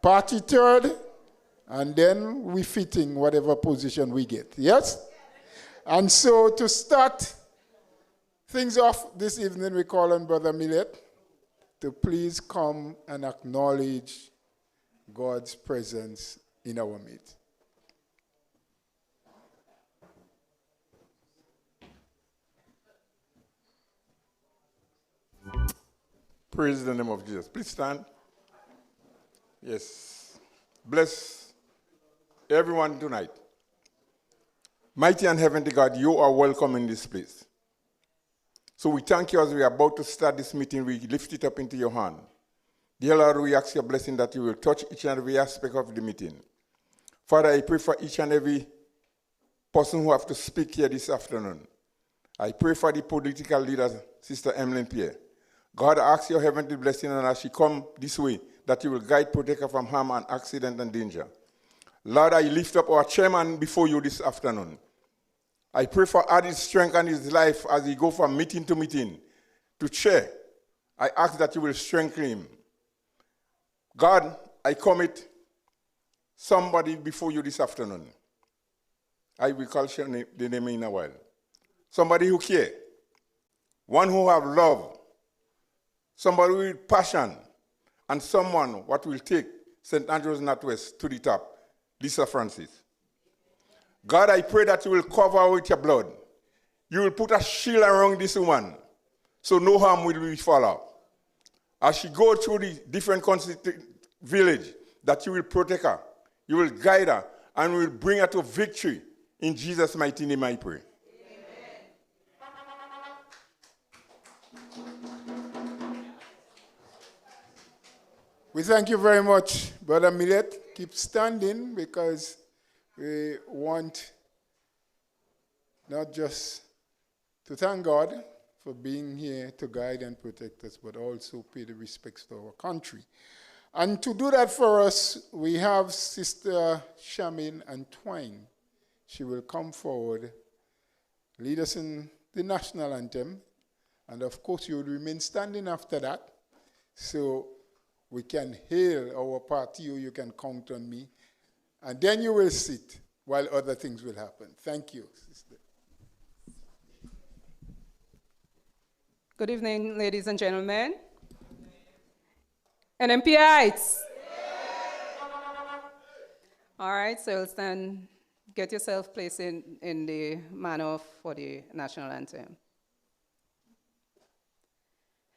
party third, and then we fitting whatever position we get. Yes? And so to start things off this evening, we call on Brother Millet to please come and acknowledge God's presence in our midst. Praise the name of Jesus. Please stand. Yes. Bless everyone tonight. Mighty and heavenly God, you are welcome in this place. So we thank you as we are about to start this meeting. We lift it up into your hand. Dear Lord, we ask your blessing that you will touch each and every aspect of the meeting. Father, I pray for each and every person who have to speak here this afternoon. I pray for the political leader, Sister Pierre. God, I ask your heavenly blessing, and as she come this way, that you will guide, protect her from harm and accident and danger. Lord, I lift up our chairman before you this afternoon. I pray for added strength in his life as he go from meeting to meeting to chair. I ask that you will strengthen him. God, I commit somebody before you this afternoon. I will call the name in a while. Somebody who cares. One who have love. Somebody with passion. And someone what will take St. Andrew's Northwest to the top. Lisa Francis. God, I pray that you will cover her with your blood. You will put a shield around this woman so no harm will befall her. As she goes through the different village, that you will protect her, you will guide her, and will bring her to victory. In Jesus' mighty name I pray. We thank you very much, Brother Millet. Keep standing because we want not just to thank God for being here to guide and protect us, but also pay the respects to our country. And to do that for us, we have Sister Shamin Antwine. She will come forward, lead us in the national anthem, and of course you will remain standing after that, so we can hail our party, or you can count on me, and then you will sit while other things will happen. Thank you, sister. Good evening, ladies and gentlemen. NNPites. All right, so stand, get yourself placed in the manner for the national anthem.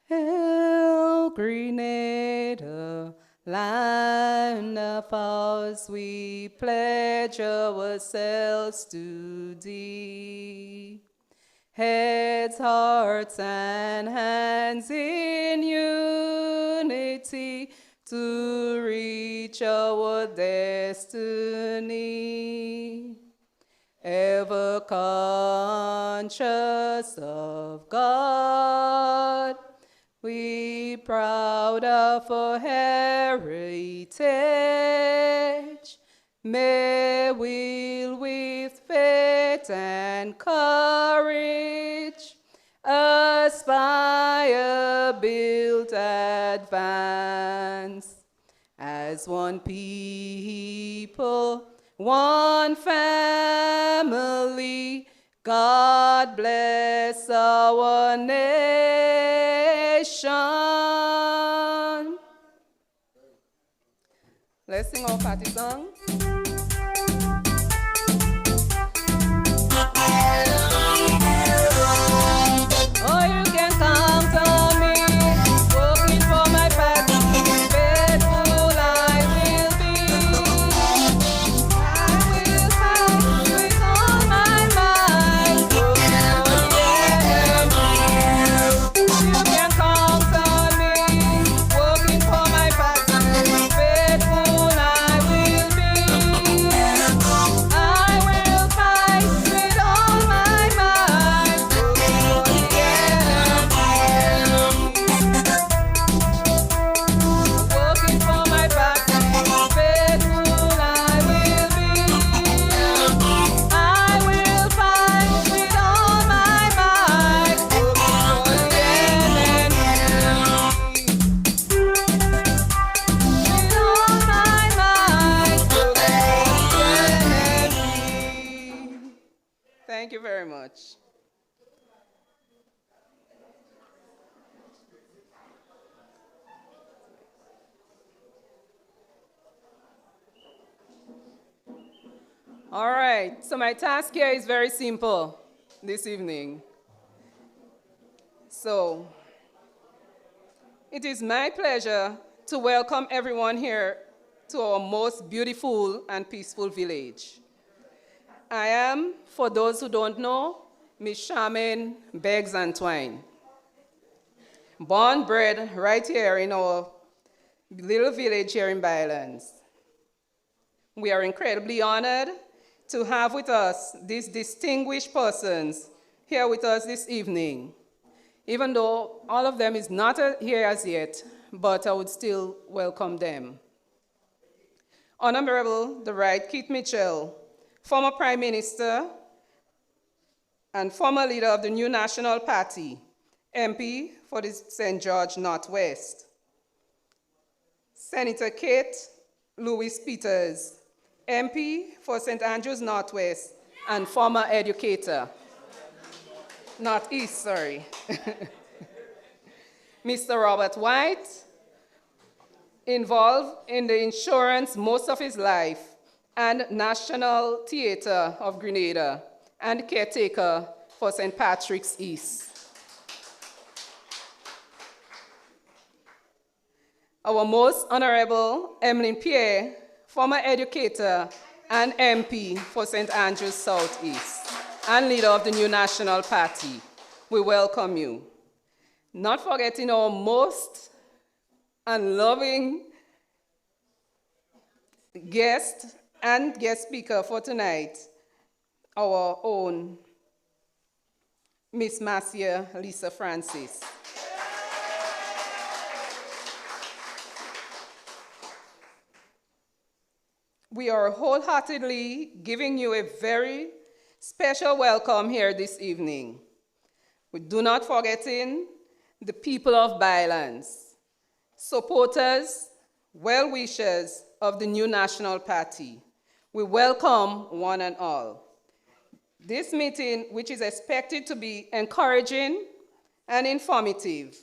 Hail, Grenada, land of ours, we pledge ourselves to thee. Heads, hearts, and hands in unity to reach our destiny. Ever conscious of God, we proud of our heritage. May we with faith and courage aspire, build, advance as one people, one family. God bless our nation. Let's sing our party song. Oh, you can count on me, working for my party. Faithful I will be. I will fight with all my might. Working for the enemy. You can count on me, working for my party. Faithful I will be. Thank you very much. All right, so my task here is very simple this evening. So, it is my pleasure to welcome everyone here to our most beautiful and peaceful village. I am, for those who don't know, Miss Charmaine Beggs and Twine. Born, bred right here in our little village here in Byelands. We are incredibly honored to have with us these distinguished persons here with us this evening. Even though all of them is not here as yet, but I would still welcome them. Honorable the Right Keith Mitchell, former Prime Minister and former leader of the New National Party, MP for the St. George Northwest. Senator Kate Louis Peters, MP for St. Andrews Northwest and former educator. Northeast, sorry. Mr. Robert White, involved in the insurance most of his life, and National Theatre of Grenada, and caretaker for St. Patrick's East. Our most honorable Emmeline Pierre, former educator and MP for St. Andrews Southeast, and leader of the New National Party. We welcome you. Not forgetting our most unloving guest and guest speaker for tonight, our own Miss Marcia Lisa Francis. We are wholeheartedly giving you a very special welcome here this evening. We do not forgetting the people of Byelands, supporters, well-wishers of the New National Party. We welcome one and all. This meeting, which is expected to be encouraging and informative,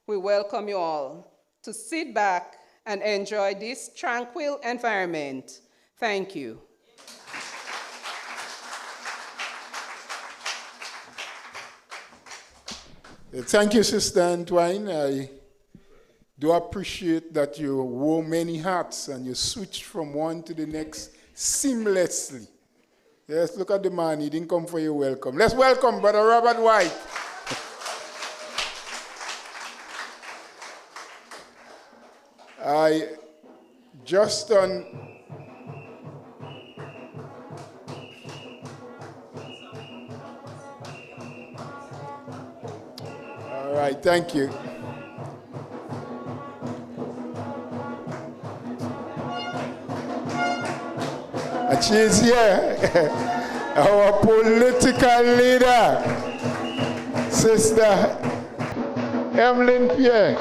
we welcome you all to sit back and enjoy this tranquil environment. Thank you. Thank you, Sister Antwine. I do appreciate that you wore many hats and you switched from one to the next seamlessly. Yes, look at the man, he didn't come for your welcome. Let's welcome Brother Robert White. I just on all right, thank you. And she is here, our political leader, Sister Emmeline Pierre.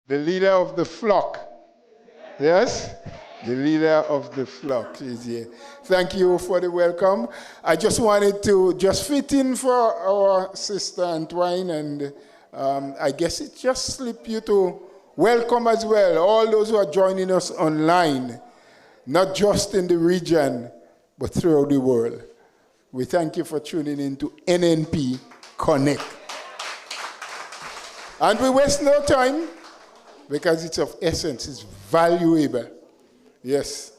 The leader of the flock. Yes? The leader of the flock is here. Thank you for the welcome. I just wanted to just fit in for our sister Antwine, and I guess it just slipped you to welcome as well all those who are joining us online, not just in the region, but throughout the world. We thank you for tuning in to NNP Connect. And we waste no time, because it's of essence, it's valuable. Yes.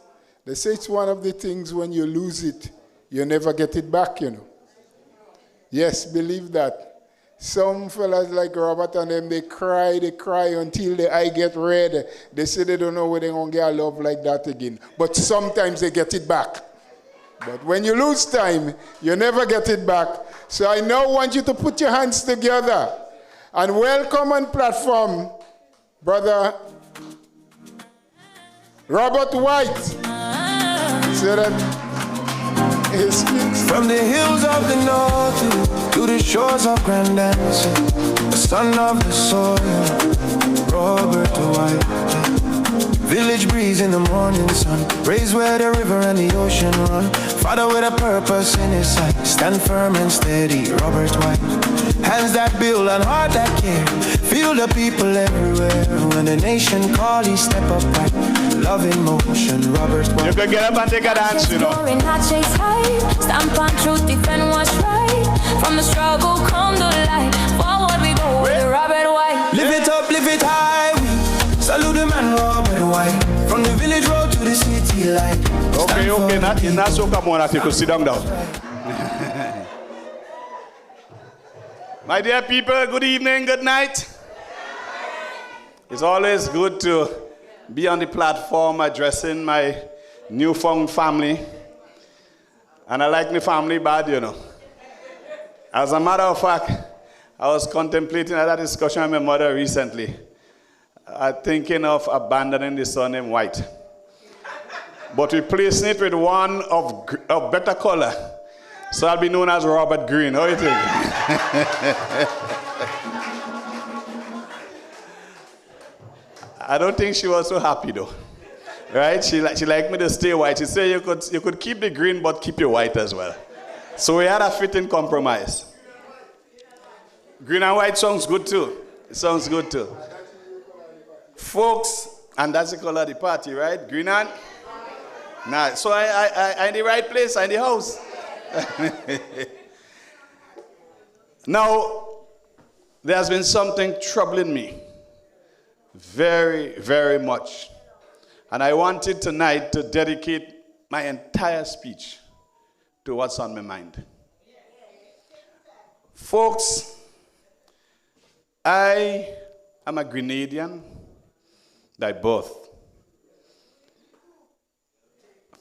They say it's one of the things when you lose it, you never get it back, you know. Yes, believe that. Some fellas like Robert and them, they cry until the eye get red. They say they don't know where they're going to get a love like that again. But sometimes they get it back. But when you lose time, you never get it back. So I now want you to put your hands together and welcome on platform Brother Robert White. See that? He speaks. From the hills of the north to the shores of Grand Anse, the son of the soil, Robert White. Village breeze in the morning sun, raised where the river and the ocean run. Father with a purpose in his sight, stand firm and steady, Robert White. Hands that build and heart that care, feel the people everywhere. When the nation call, he step up right, love in motion, Robert White. You can get up and take a dance, you know. Not chase high, stamp on truth, defend what's right. From the struggle come the light, forward we go with Robert White. Live it up, live it high, we salute the man Robert White. From the village road to the city light. Okay, not so come on, I think you sit down now. My dear people, good evening, good night. It's always good to be on the platform addressing my newfound family. And I like my family bad, you know. As a matter of fact, I was contemplating that discussion with my mother recently. Thinking of abandoning the son named White. But replacing it with one of better color. So I'll be known as Robert Green. How do you think? I don't think she was so happy though. Right? She liked me to stay white. She said you could keep the green but keep your white as well. So we had a fitting compromise. Green and white sounds good too. It sounds good too. Folks, and that's the color of the party, right? Green and? Nah, so I in the right place, I in the house. Now, there's been something troubling me very, very much. And I wanted tonight to dedicate my entire speech to what's on my mind. Folks, I am a Grenadian by birth.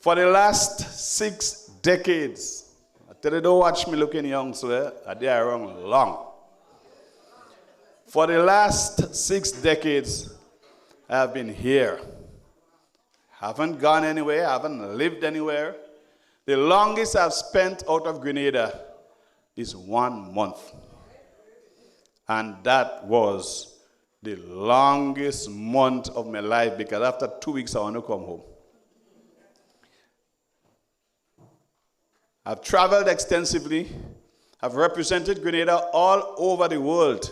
For the last 6 decades, I tell you, don't watch me looking young, sir. They are wrong long. For the last 6 decades, I have been here. Haven't gone anywhere, haven't lived anywhere. The longest I've spent out of Grenada is 1 month. And that was the longest month of my life because after 2 weeks I want to come home. I've traveled extensively. I've represented Grenada all over the world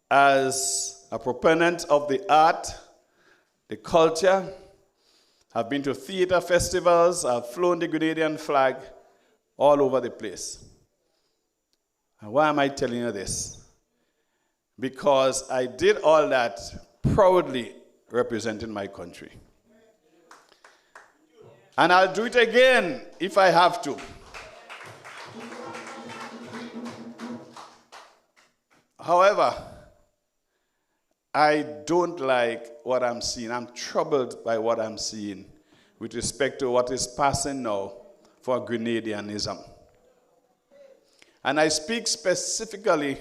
as a proponent of the art, the culture. I've been to theater festivals. I've flown the Grenadian flag all over the place. And why am I telling you this? Because I did all that proudly representing my country. And I'll do it again if I have to. However, I don't like what I'm seeing. I'm troubled by what I'm seeing with respect to what is passing now for Grenadianism. And I speak specifically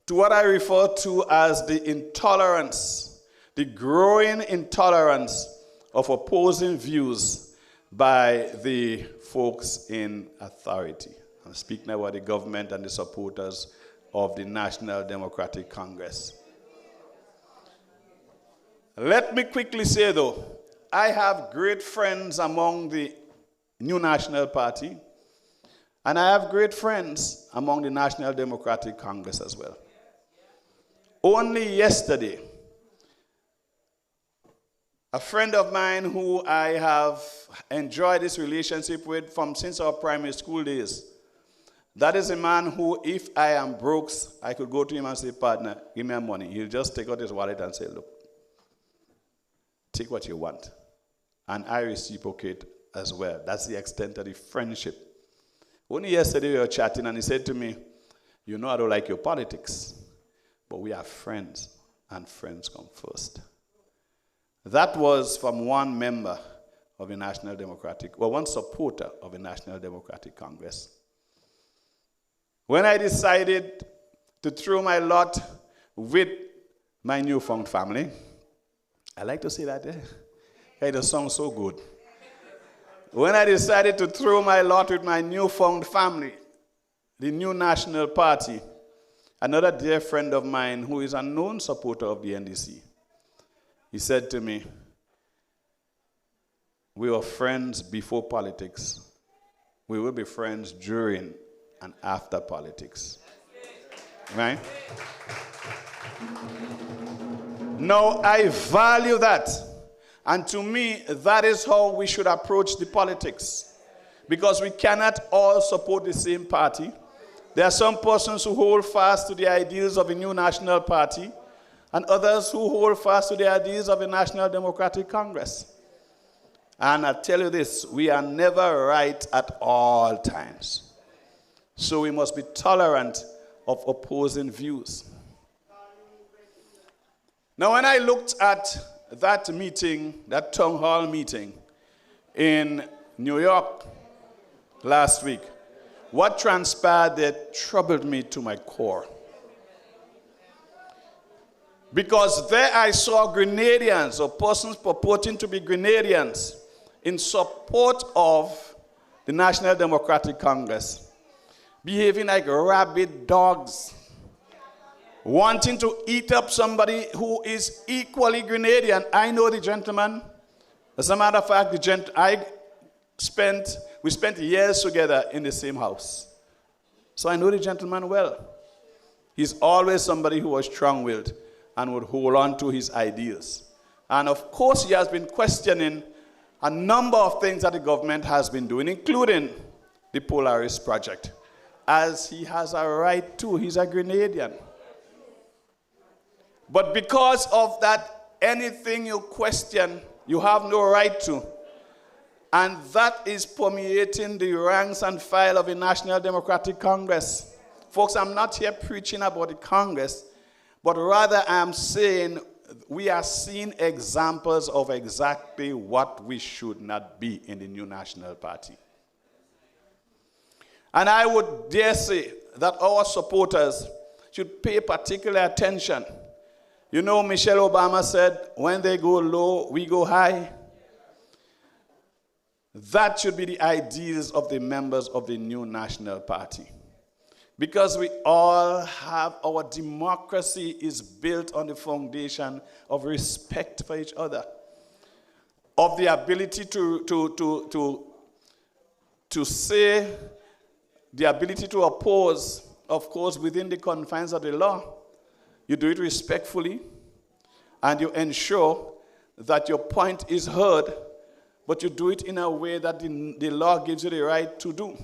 to what I refer to as the intolerance, the growing intolerance of opposing views by the folks in authority. I'm speaking about the government and the supporters of the National Democratic Congress. Let me quickly say, though, I have great friends among the New National Party, and I have great friends among the National Democratic Congress as well. Only yesterday, a friend of mine who I have enjoyed this relationship with since our primary school days, that is a man who, if I am broke, I could go to him and say, partner, give me money. He'll just take out his wallet and say, look, take what you want. And I reciprocate as well. That's the extent of the friendship. Only yesterday we were chatting and he said to me, you know I don't like your politics, but we are friends and friends come first. That was from one member of the National Democratic, well, one supporter of the National Democratic Congress. When I decided to throw my lot with my newfound family, I like to say that, it just sounds so good. when I decided to throw my lot with my newfound family, the New National Party, another dear friend of mine who is a known supporter of the NDC, he said to me, we were friends before politics. We will be friends during and after politics. Right? Now, I value that. And to me, that is how we should approach the politics. Because we cannot all support the same party. There are some persons who hold fast to the ideals of a New National Party, and others who hold fast to the ideals of a National Democratic Congress. And I tell you this, we are never right at all times. So we must be tolerant of opposing views. Now, when I looked at that meeting, that town hall meeting in New York last week, what transpired there troubled me to my core. Because there I saw Grenadians, or persons purporting to be Grenadians, in support of the National Democratic Congress, behaving like rabid dogs, wanting to eat up somebody who is equally Grenadian. I know the gentleman. As a matter of fact, we spent years together in the same house. So I know the gentleman well. He's always somebody who was strong-willed and would hold on to his ideals. And of course, he has been questioning a number of things that the government has been doing, including the Polaris project, as he has a right to. He's a Grenadian. But because of that, anything you question, you have no right to. And that is permeating the ranks and file of the National Democratic Congress. Folks, I'm not here preaching about the Congress, but rather I'm saying we are seeing examples of exactly what we should not be in the New National Party. And I would dare say that our supporters should pay particular attention. You know, Michelle Obama said, when they go low, we go high. That should be the ideals of the members of the New National Party. Because we all have, our democracy is built on the foundation of respect for each other, of the ability to say, the ability to oppose, of course, within the confines of the law. You do it respectfully, and you ensure that your point is heard, but you do it in a way that the law gives you the right to do.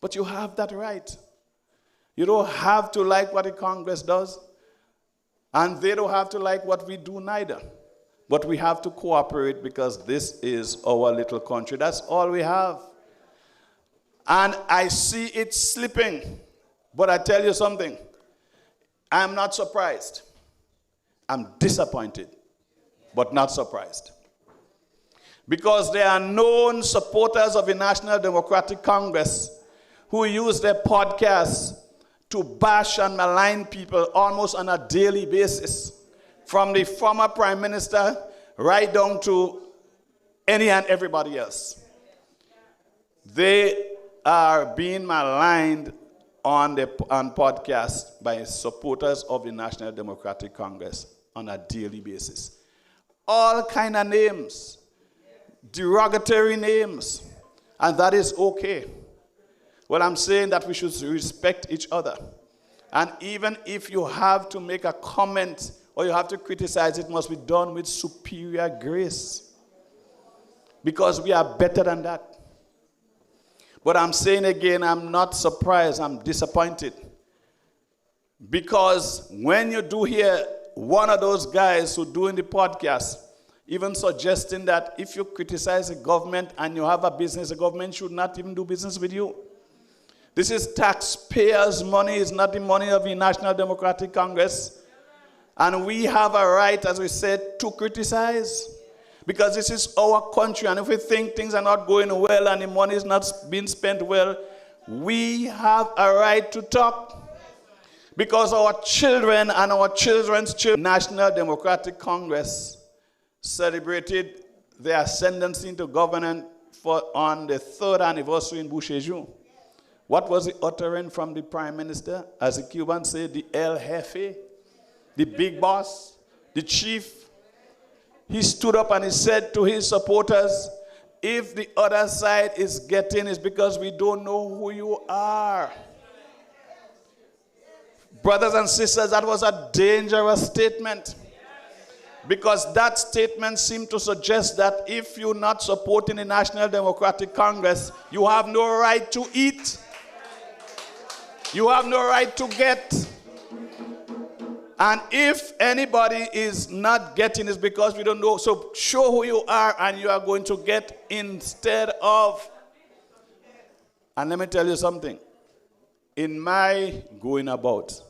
But you have that right. You don't have to like what the Congress does, and they don't have to like what we do neither. But we have to cooperate because this is our little country. That's all we have. And I see it slipping. But I tell you something, I'm not surprised. I'm disappointed, but not surprised. Because there are known supporters of the National Democratic Congress who use their podcasts to bash and malign people almost on a daily basis, from the former prime minister right down to any and everybody else. They are being maligned on podcasts by supporters of the National Democratic Congress on a daily basis. All kind of names, derogatory names, and that is okay. Well, I'm saying that we should respect each other. And even if you have to make a comment or you have to criticize, it must be done with superior grace. Because we are better than that. But I'm saying again, I'm not surprised, I'm disappointed. Because when you do hear one of those guys who doing the podcast, even suggesting that if you criticize the government and you have a business, the government should not even do business with you. This is taxpayers' money, it's not the money of the National Democratic Congress. And we have a right, as we said, to criticize. Because this is our country, and if we think things are not going well and the money is not being spent well, we have a right to talk. Because our children and our children's children, National Democratic Congress celebrated their ascendancy into government on the 3rd anniversary in Boucher-Joux. What was the uttering from the Prime Minister? As the Cubans say, the El Jefe, the big boss, the chief. He stood up and he said to his supporters, if the other side is getting, it's because we don't know who you are. Brothers and sisters, that was a dangerous statement. Because that statement seemed to suggest that if you're not supporting the National Democratic Congress, you have no right to eat. You have no right to get. And if anybody is not getting, it's because we don't know. So show who you are and you are going to get instead of. And let me tell you something. In my going about,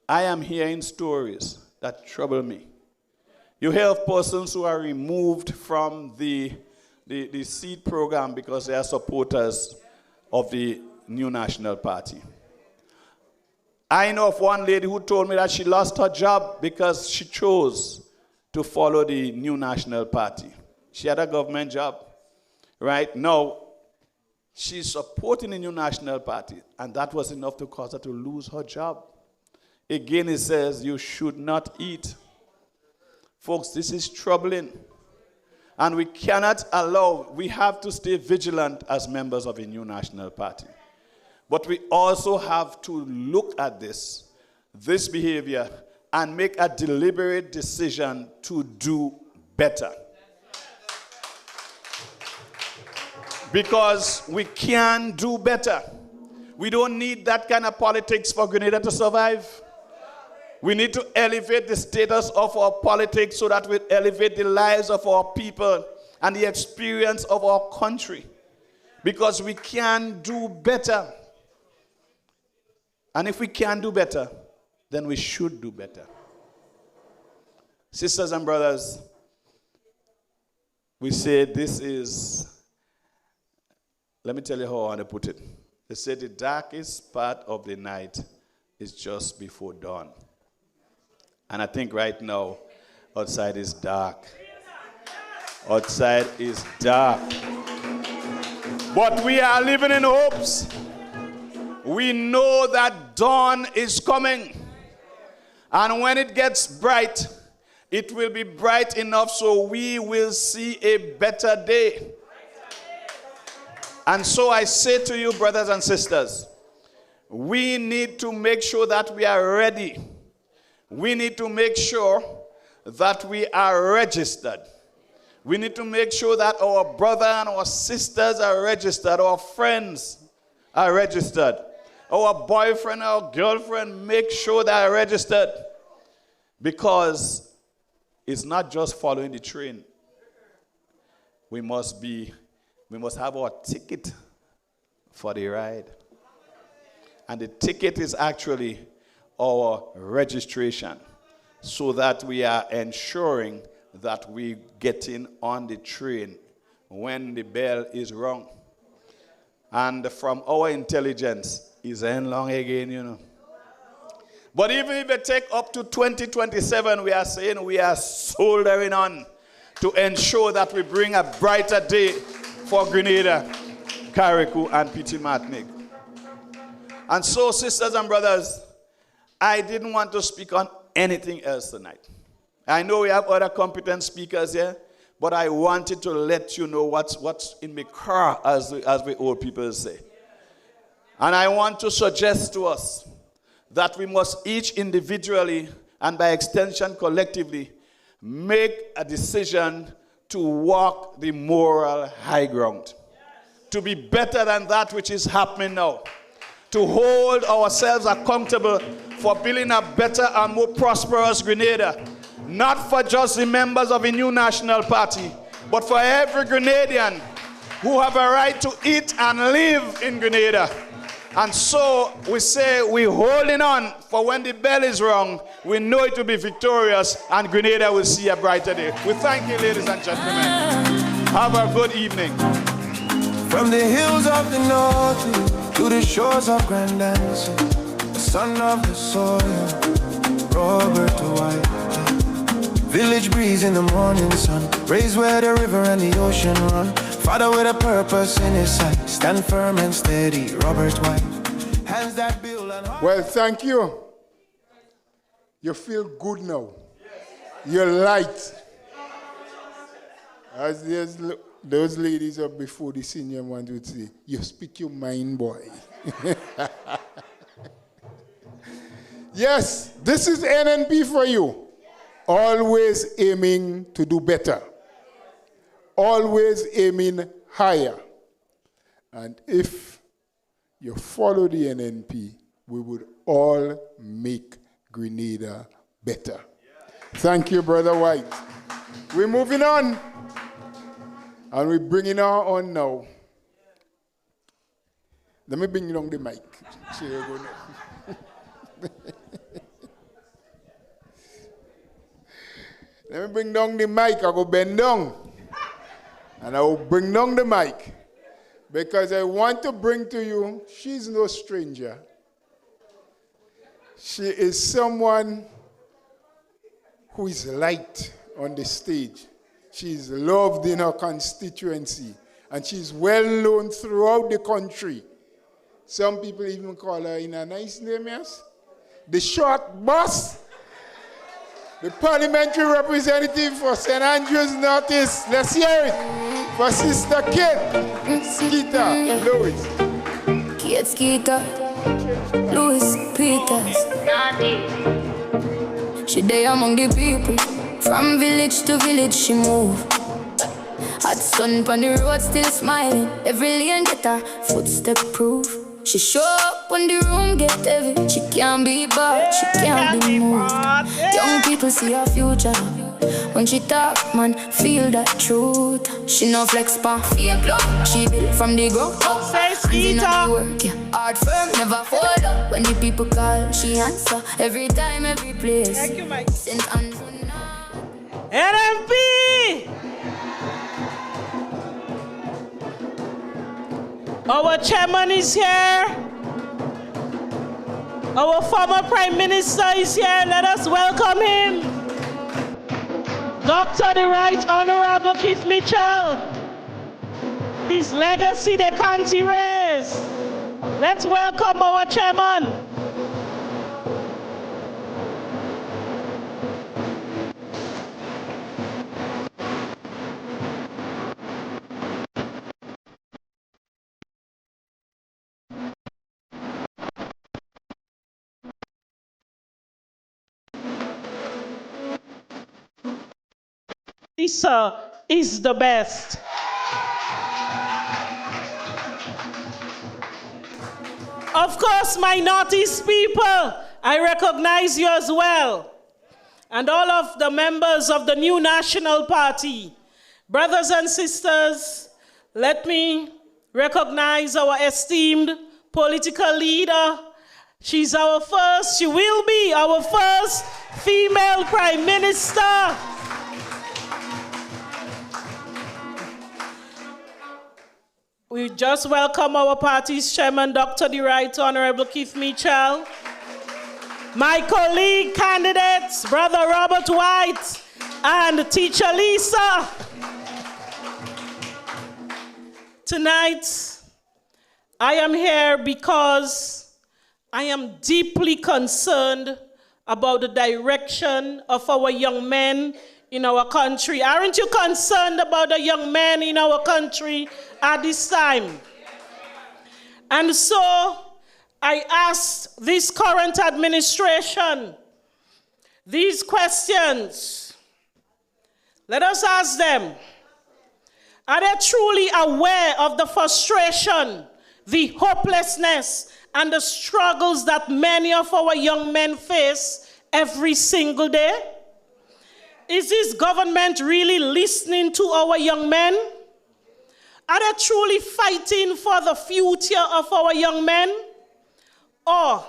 I am hearing stories that trouble me. You hear of persons who are removed from the seed program because they are supporters of the New National Party. I know of one lady who told me that she lost her job because she chose to follow the New National Party. She had a government job. Right now, she's supporting the New National Party, and that was enough to cause her to lose her job. Again, it says you should not eat. Folks, this is troubling. And we cannot allow, we have to stay vigilant as members of a New National Party. But we also have to look at this behavior, and make a deliberate decision to do better. Because we can do better. We don't need that kind of politics for Grenada to survive. We need to elevate the status of our politics so that we elevate the lives of our people and the experience of our country. Because we can do better. And if we can do better, then we should do better. Sisters and brothers, we say this is, let me tell you how I want to put it. They say the darkest part of the night is just before dawn. And I think right now, outside is dark. Outside is dark. But we are living in hopes. We know that dawn is coming. And when it gets bright, it will be bright enough so we will see a better day. And so I say to you, brothers and sisters, we need to make sure that we are ready. We need to make sure that we are registered. We need to make sure that our brother and our sisters are registered, our friends are registered. Our boyfriend, our girlfriend, make sure they are registered. Because it's not just following the train. We must have our ticket for the ride. And the ticket is actually our registration, so that we are ensuring that we getting on the train when the bell is rung. And from our intelligence, is ain't long again, you know. But even if it take up to 2027, we are saying we are soldering on to ensure that we bring a brighter day for Grenada, Carriacou, and Petit Martinique. And so, sisters and brothers, I didn't want to speak on anything else tonight. I know we have other competent speakers here, but I wanted to let you know what's in my car, as we old people say. And I want to suggest to us that we must each individually and by extension collectively make a decision to walk the moral high ground, to be better than that which is happening now, to hold ourselves accountable for building a better and more prosperous Grenada, not for just the members of a New National Party, but for every Grenadian who have a right to eat and live in Grenada. And so we say we're holding on, for when the bell is rung, we know it will be victorious and Grenada will see a brighter day. We thank you, ladies and gentlemen. Have a good evening. From the hills of the north to the shores of Byelands, the son of the soil, Robert White. Village breeze in the morning sun, raised where the river and the ocean run. Father with a purpose in his sight. Stand firm and steady, Robert White. Hands that build and Well, thank you. You feel good now. You're light. As those ladies up before the senior ones would say, you speak your mind, boy. Yes, this is NNP for you. Always aiming to do better. Always aiming higher. And if you follow the NNP, we would all make Grenada better. Thank you, Brother White. We're moving on. And we're bringing her on now. Let me bring along the mic. So you go now. Let me bring down the mic. I go bend down. And I will bring down the mic. Because I want to bring to you, she's no stranger. She is someone who is light on the stage. She's loved in her constituency. And she's well known throughout the country. Some people even call her in a nice name, yes? The short boss. The parliamentary representative for St. Andrews Northeast. Let's hear it for Sister Kate Skeeter Lewis. Kate Skeeter Lewis Peters. She there among the people. From village to village she move. Hot sun on the road still smiling. Every lane get her footstep proof. She show up when the room get heavy. She can't be bought, she can't be moved. Young people see her future. When she talk, man, feel that truth. She no flex pan, fake love. She built from the ground up. Hands in the work, yeah. Hard firm, never fall up. When the people call, she answer. Every time, every place. Thank you, Mike. St. Andrews. NNP! Our chairman is here. Our former prime minister is here. Let us welcome him. Dr. the Right Honorable Keith Mitchell. His legacy they can't erase. Let's welcome our chairman. This is the best. Of course, my Northeast people, I recognize you as well. And all of the members of the new National Party. Brothers and sisters, let me recognize our esteemed political leader. She will be our first female prime minister. We just welcome our party's chairman, Dr. the Right Honorable Keith Mitchell. My colleague candidates, Brother Robert White and Teacher Lisa. Tonight, I am here because I am deeply concerned about the direction of our young men in our country. Aren't you concerned about the young men in our country at this time? And so I asked this current administration these questions. Let us ask them. Are they truly aware of the frustration, the hopelessness, and the struggles that many of our young men face every single day? Is this government really listening to our young men? Are they truly fighting for the future of our young men? Or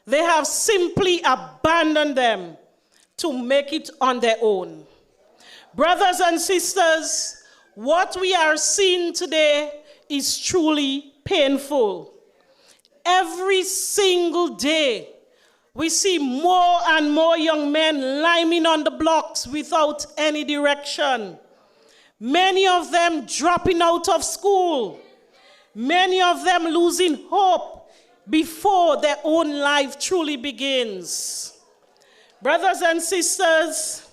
they have simply abandoned them to make it on their own? Brothers and sisters, what we are seeing today is truly painful. Every single day, we see more and more young men liming on the blocks without any direction. Many of them dropping out of school. Many of them losing hope before their own life truly begins. Brothers and sisters,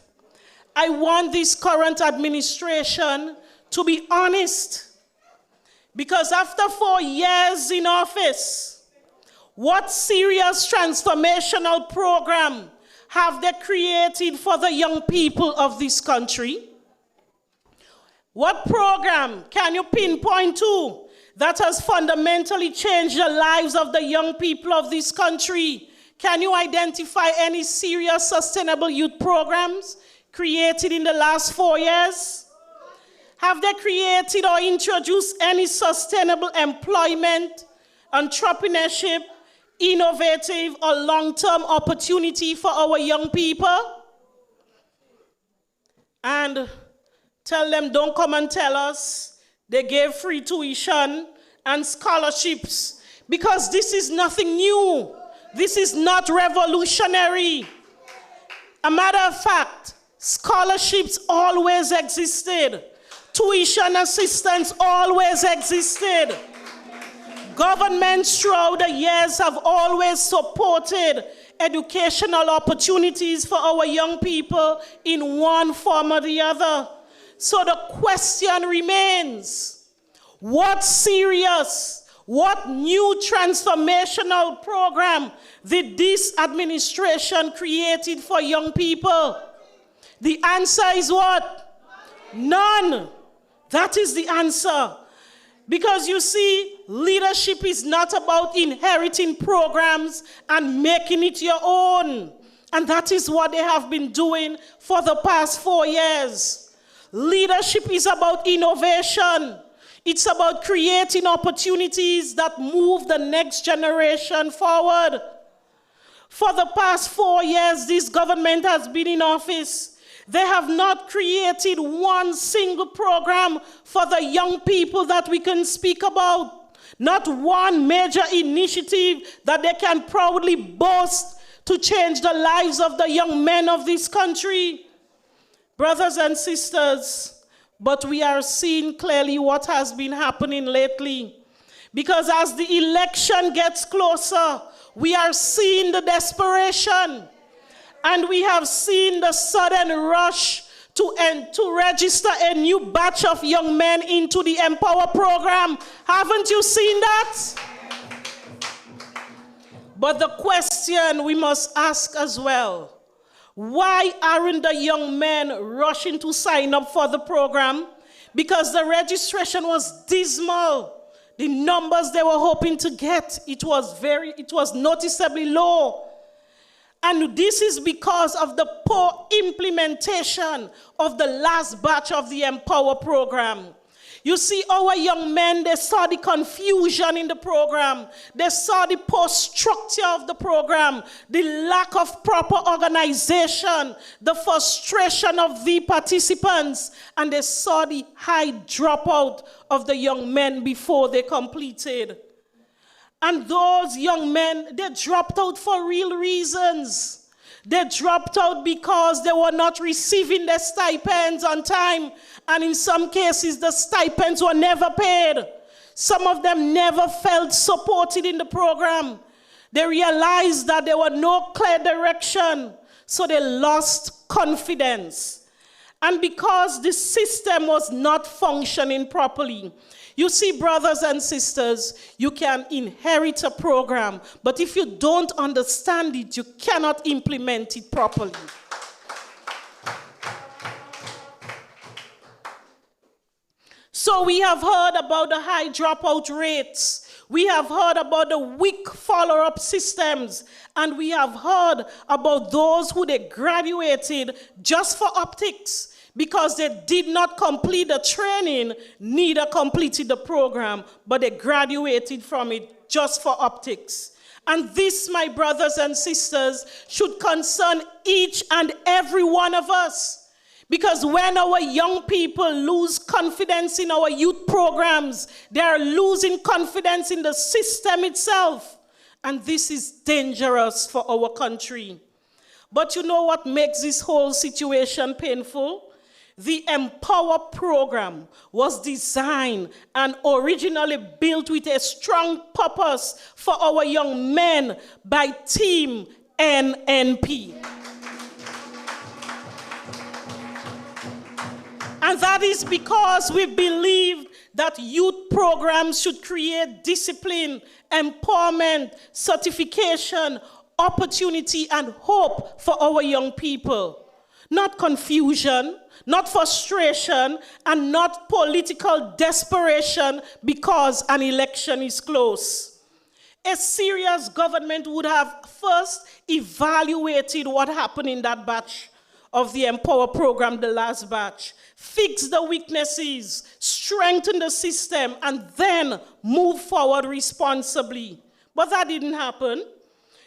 I want this current administration to be honest. Because after 4 years in office, what serious transformational program have they created for the young people of this country? What program can you pinpoint to that has fundamentally changed the lives of the young people of this country? Can you identify any serious sustainable youth programs created in the last 4 years? Have they created or introduced any sustainable employment, entrepreneurship, innovative or long-term opportunity for our young people? And tell them, don't come and tell us they gave free tuition and scholarships, because this is nothing new. This is not revolutionary. A matter of fact, scholarships always existed. Tuition assistance always existed. Governments throughout the years have always supported educational opportunities for our young people in one form or the other. So the question remains, what serious, what new transformational program did this administration create for young people? The answer is what? None. That is the answer. Because you see, leadership is not about inheriting programs and making it your own. And that is what they have been doing for the past 4 years. Leadership is about innovation. It's about creating opportunities that move the next generation forward. For the past 4 years, this government has been in office. They have not created one single program for the young people that we can speak about. Not one major initiative that they can proudly boast to change the lives of the young men of this country. Brothers and sisters, but we are seeing clearly what has been happening lately. Because as the election gets closer, we are seeing the desperation. And we have seen the sudden rush to register a new batch of young men into the Empower program. Haven't you seen that? But the question we must ask as well, why aren't the young men rushing to sign up for the program? Because the registration was dismal. The numbers they were hoping to get, it was noticeably low. And this is because of the poor implementation of the last batch of the Empower program. You see, our young men, they saw the confusion in the program. They saw the poor structure of the program, the lack of proper organization, the frustration of the participants, and they saw the high dropout of the young men before they completed. And those young men, they dropped out for real reasons. They dropped out because they were not receiving their stipends on time. And in some cases, the stipends were never paid. Some of them never felt supported in the program. They realized that there was no clear direction. So they lost confidence. And because the system was not functioning properly, you see, brothers and sisters, you can inherit a program, but if you don't understand it, you cannot implement it properly. So we have heard about the high dropout rates. We have heard about the weak follow-up systems. And we have heard about those who they graduated just for optics, because they did not complete the training, neither completed the program, but they graduated from it just for optics. And this, my brothers and sisters, should concern each and every one of us. Because when our young people lose confidence in our youth programs, they are losing confidence in the system itself. And this is dangerous for our country. But you know what makes this whole situation painful? The Empower program was designed and originally built with a strong purpose for our young men by Team NNP. And that is because we believe that youth programs should create discipline, empowerment, certification, opportunity, and hope for our young people. Not confusion, not frustration, and not political desperation because an election is close. A serious government would have first evaluated what happened in that batch of the Empower program, the last batch, fix the weaknesses, strengthen the system, and then move forward responsibly. But that didn't happen.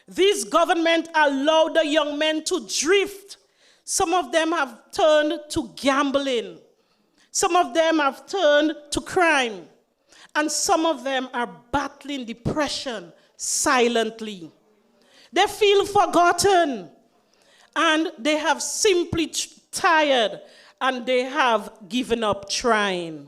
This government allowed the young men to drift. Some of them have turned to gambling. Some of them have turned to crime. And some of them are battling depression silently. They feel forgotten. And they have simply tired, and they have given up trying.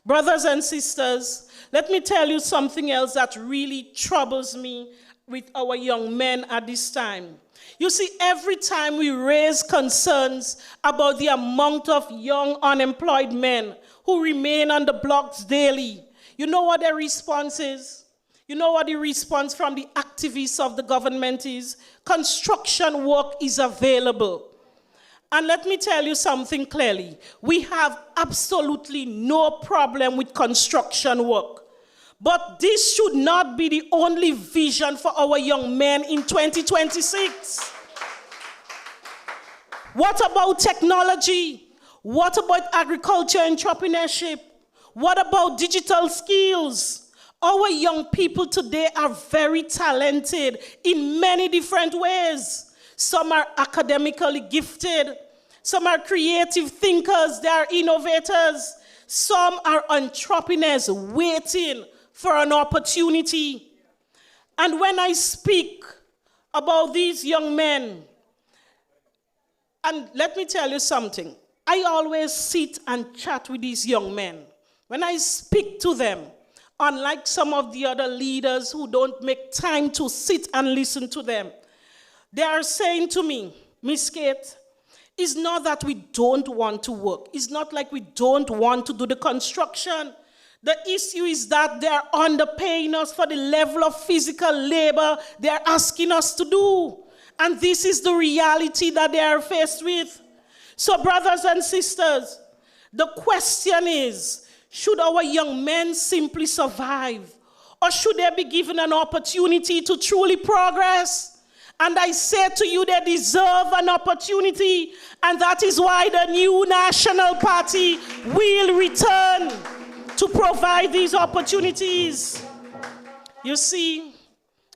Brothers and sisters, let me tell you something else that really troubles me with our young men at this time. You see, every time we raise concerns about the amount of young unemployed men who remain on the blocks daily, you know what their response is? You know what the response from the activists of the government is? Construction work is available. And let me tell you something clearly. We have absolutely no problem with construction work. But this should not be the only vision for our young men in 2026. What about technology? What about agriculture entrepreneurship? What about digital skills? Our young people today are very talented in many different ways. Some are academically gifted. Some are creative thinkers. They are innovators. Some are entrepreneurs waiting for an opportunity. And when I speak about these young men, and let me tell you something, I always sit and chat with these young men. When I speak to them, unlike some of the other leaders who don't make time to sit and listen to them, they are saying to me, Miss Kate, it's not that we don't want to work. It's not like we don't want to do the construction. The issue is that they are underpaying us for the level of physical labor they are asking us to do. And this is the reality that they are faced with. So, brothers and sisters, the question is, should our young men simply survive? Or should they be given an opportunity to truly progress? And I say to you, they deserve an opportunity. And that is why the new National Party will return to provide these opportunities. You see,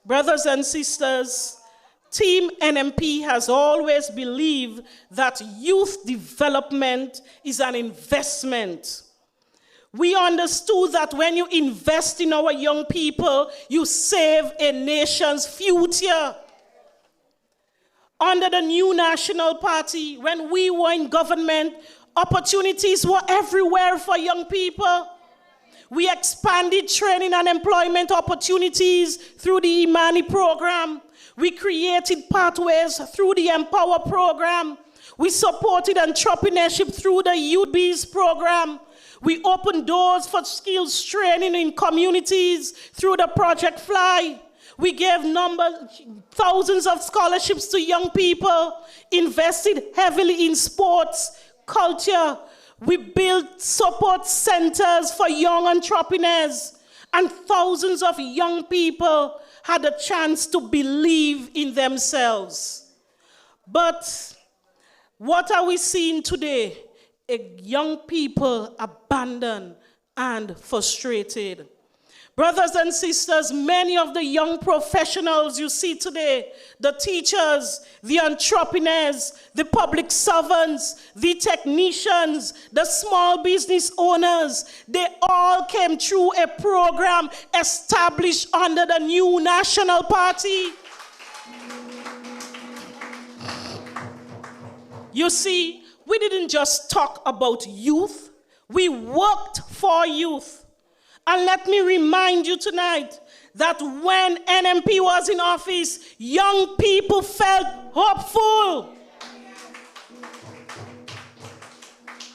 brothers and sisters, Team NNP has always believed that youth development is an investment. We understood that when you invest in our young people, you save a nation's future. Under the new National Party, when we were in government, opportunities were everywhere for young people. We expanded training and employment opportunities through the Imani program. We created pathways through the Empower program. We supported entrepreneurship through the UBs program. We opened doors for skills training in communities through the Project Fly. We gave thousands of scholarships to young people, invested heavily in sports, culture. We built support centers for young entrepreneurs, and thousands of young people had a chance to believe in themselves. But what are we seeing today? Young people abandoned and frustrated. Brothers and sisters, many of the young professionals you see today, the teachers, the entrepreneurs, the public servants, the technicians, the small business owners, they all came through a program established under the new National Party. You see, we didn't just talk about youth, we worked for youth. And let me remind you tonight that when NNP was in office, young people felt hopeful.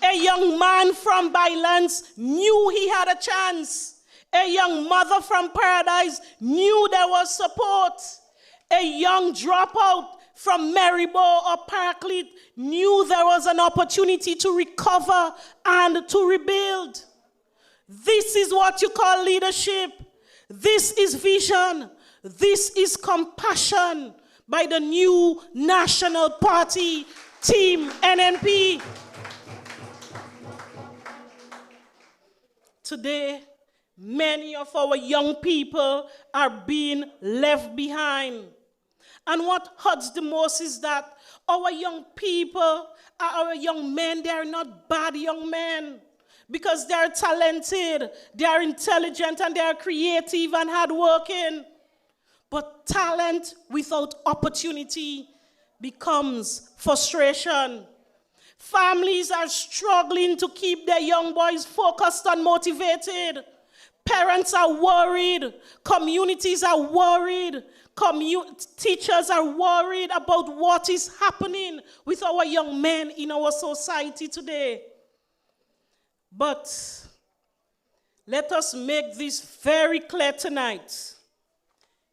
A young man from Byelands knew he had a chance. A young mother from Paradise knew there was support. A young dropout from Maryborough or Parkleet knew there was an opportunity to recover and to rebuild. This is what you call leadership. This is vision. This is compassion by the new National Party, Team NNP. Today, many of our young people are being left behind. And what hurts the most is that our young people, our young men, they are not bad young men because they are talented, they are intelligent, and they are creative and hardworking. But talent without opportunity becomes frustration. Families are struggling to keep their young boys focused and motivated. Parents are worried. Communities are worried. Teachers are worried about what is happening with our young men in our society today. But let us make this very clear tonight.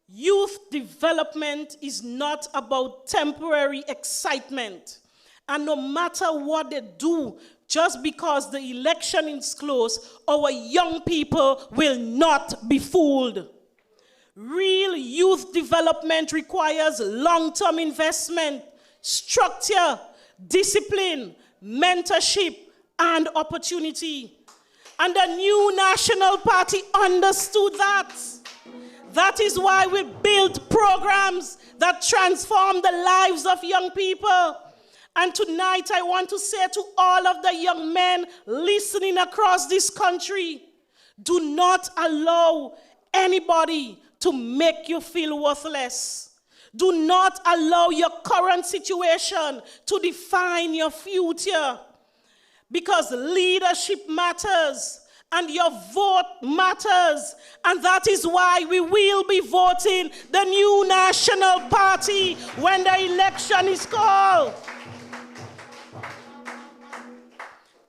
Youth development is not about temporary excitement. And no matter what they do, just because the election is close, our young people will not be fooled. Real youth development requires long-term investment, structure, discipline, mentorship, and opportunity. And the new National Party understood that. That is why we built programs that transform the lives of young people. And tonight I want to say to all of the young men listening across this country, do not allow anybody to make you feel worthless. Do not allow your current situation to define your future. Because leadership matters and your vote matters. And that is why we will be voting the new National Party when the election is called.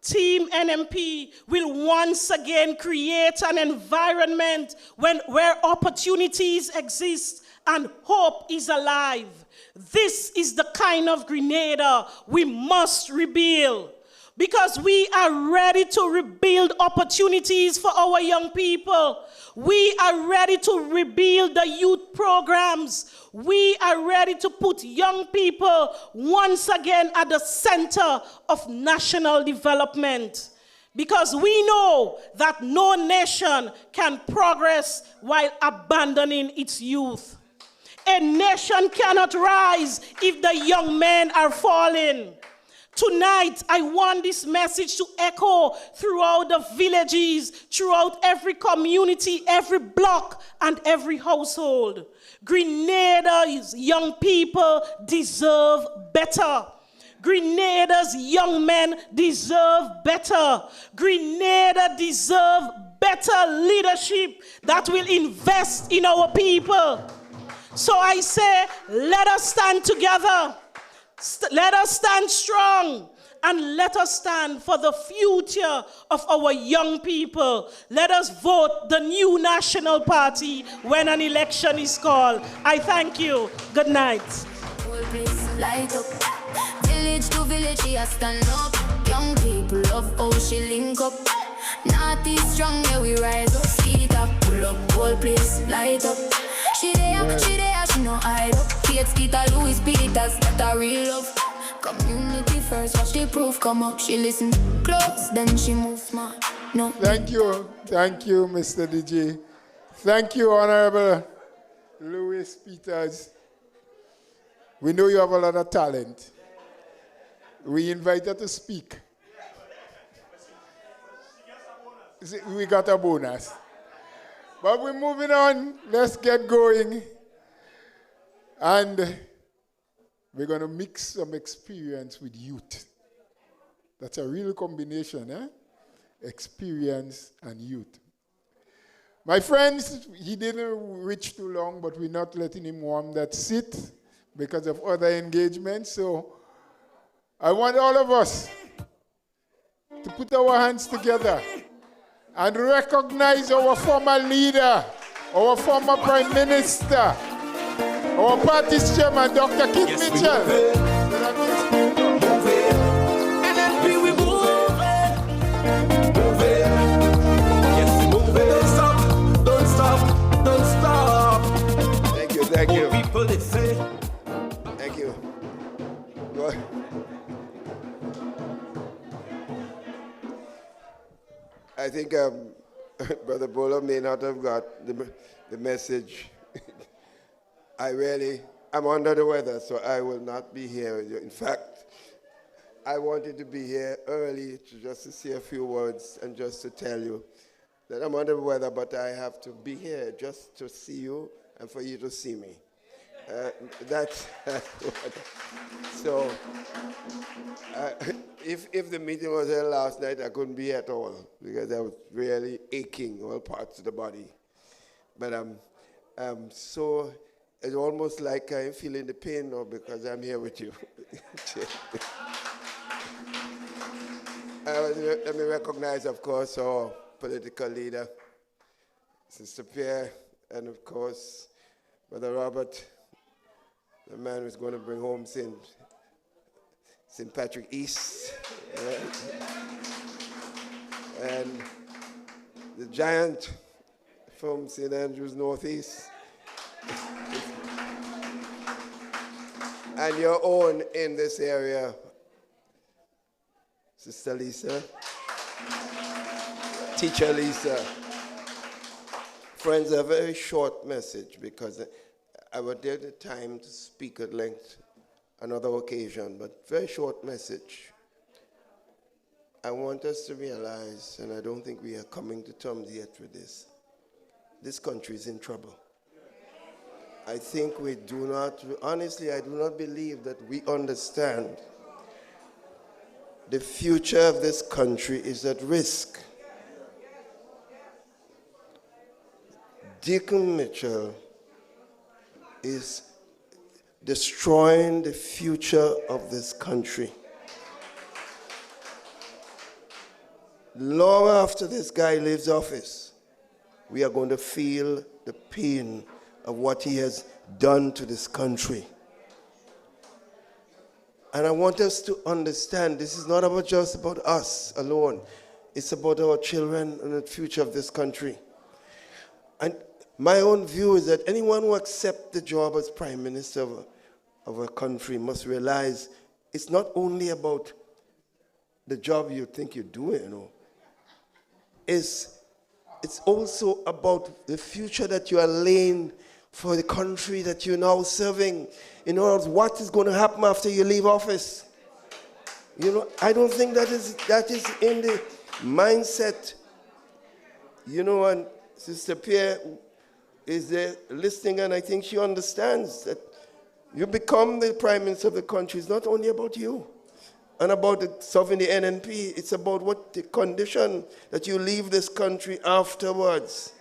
Team NNP will once again create an environment where opportunities exist and hope is alive. This is the kind of Grenada we must rebuild, because we are ready to rebuild opportunities for our young people. We are ready to rebuild the youth programs. We are ready to put young people once again at the center of national development. Because we know that no nation can progress while abandoning its youth. A nation cannot rise if the young men are falling. Tonight, I want this message to echo throughout the villages, throughout every community, every block, and every household. Grenada's young people deserve better. Grenada's young men deserve better. Grenada deserve better leadership that will invest in our people. So I say, let us stand together. Let us stand strong, and let us stand for the future of our young people. Let us vote the new National Party when an election is called. I thank you. Good night. Light up. Village to village, she a stand up. Young people love how she link up. Naughty strong, yeah, we rise up. Speed up, pull up, whole place, light up. She there, she no hide up. Kate Skeeter, Louis Peters, that a real love. Community first, watch the proof come up. She listen close, then she move smart. No. Thank you, Mr. DJ. Thank you, Honorable Louis Peters. We know you have a lot of talent. We invite her to speak. We got a bonus. But we're moving on. Let's get going. And we're going to mix some experience with youth. That's a real combination, eh? Experience and youth. My friends, he didn't reach too long, but we're not letting him warm that seat because of other engagements. So I want all of us to put our hands together and recognize our former leader, our former Prime Minister, our party's chairman, Dr. Keith Mitchell. NNP, we moving. Yes, we moving. Don't stop. Thank you. People, they say. Thank you. Well, I think Brother Bolo may not have got the message. I'm under the weather, so I will not be here. In fact, I wanted to be here early just to say a few words and just to tell you that I'm under the weather, but I have to be here just to see you and for you to see me. So if the meeting was here last night, I couldn't be here at all because I was really aching all parts of the body. But so it's almost like I'm feeling the pain now because I'm here with you. Let me recognize, of course, our political leader, Sister Pierre, and of course, Brother Robert, the man who's going to bring home St. Patrick East, and the giant from St. Andrews Northeast, and your own in this area, Sister Lisa, Teacher Lisa. Friends, a very short message because I would take the time to speak at length another occasion, but very short message. I want us to realize, and I don't think we are coming to terms yet with this country is in trouble. I think we do not, honestly, I do not believe that we understand the future of this country is at risk. Deacon Mitchell is destroying the future of this country. Long after this guy leaves office, we are going to feel the pain of what he has done to this country. And I want us to understand this is not just about us alone. It's about our children and the future of this country. And my own view is that anyone who accepts the job as Prime Minister of a country must realize it's not only about the job you think you're doing, It's also about the future that you are laying for the country that you're now serving. In other words, what is going to happen after you leave office? I don't think that is in the mindset. And Sister Pierre is there listening, and I think she understands that you become the Prime Minister of the country. It's not only about you and about serving the NNP. It's about what the condition that you leave this country afterwards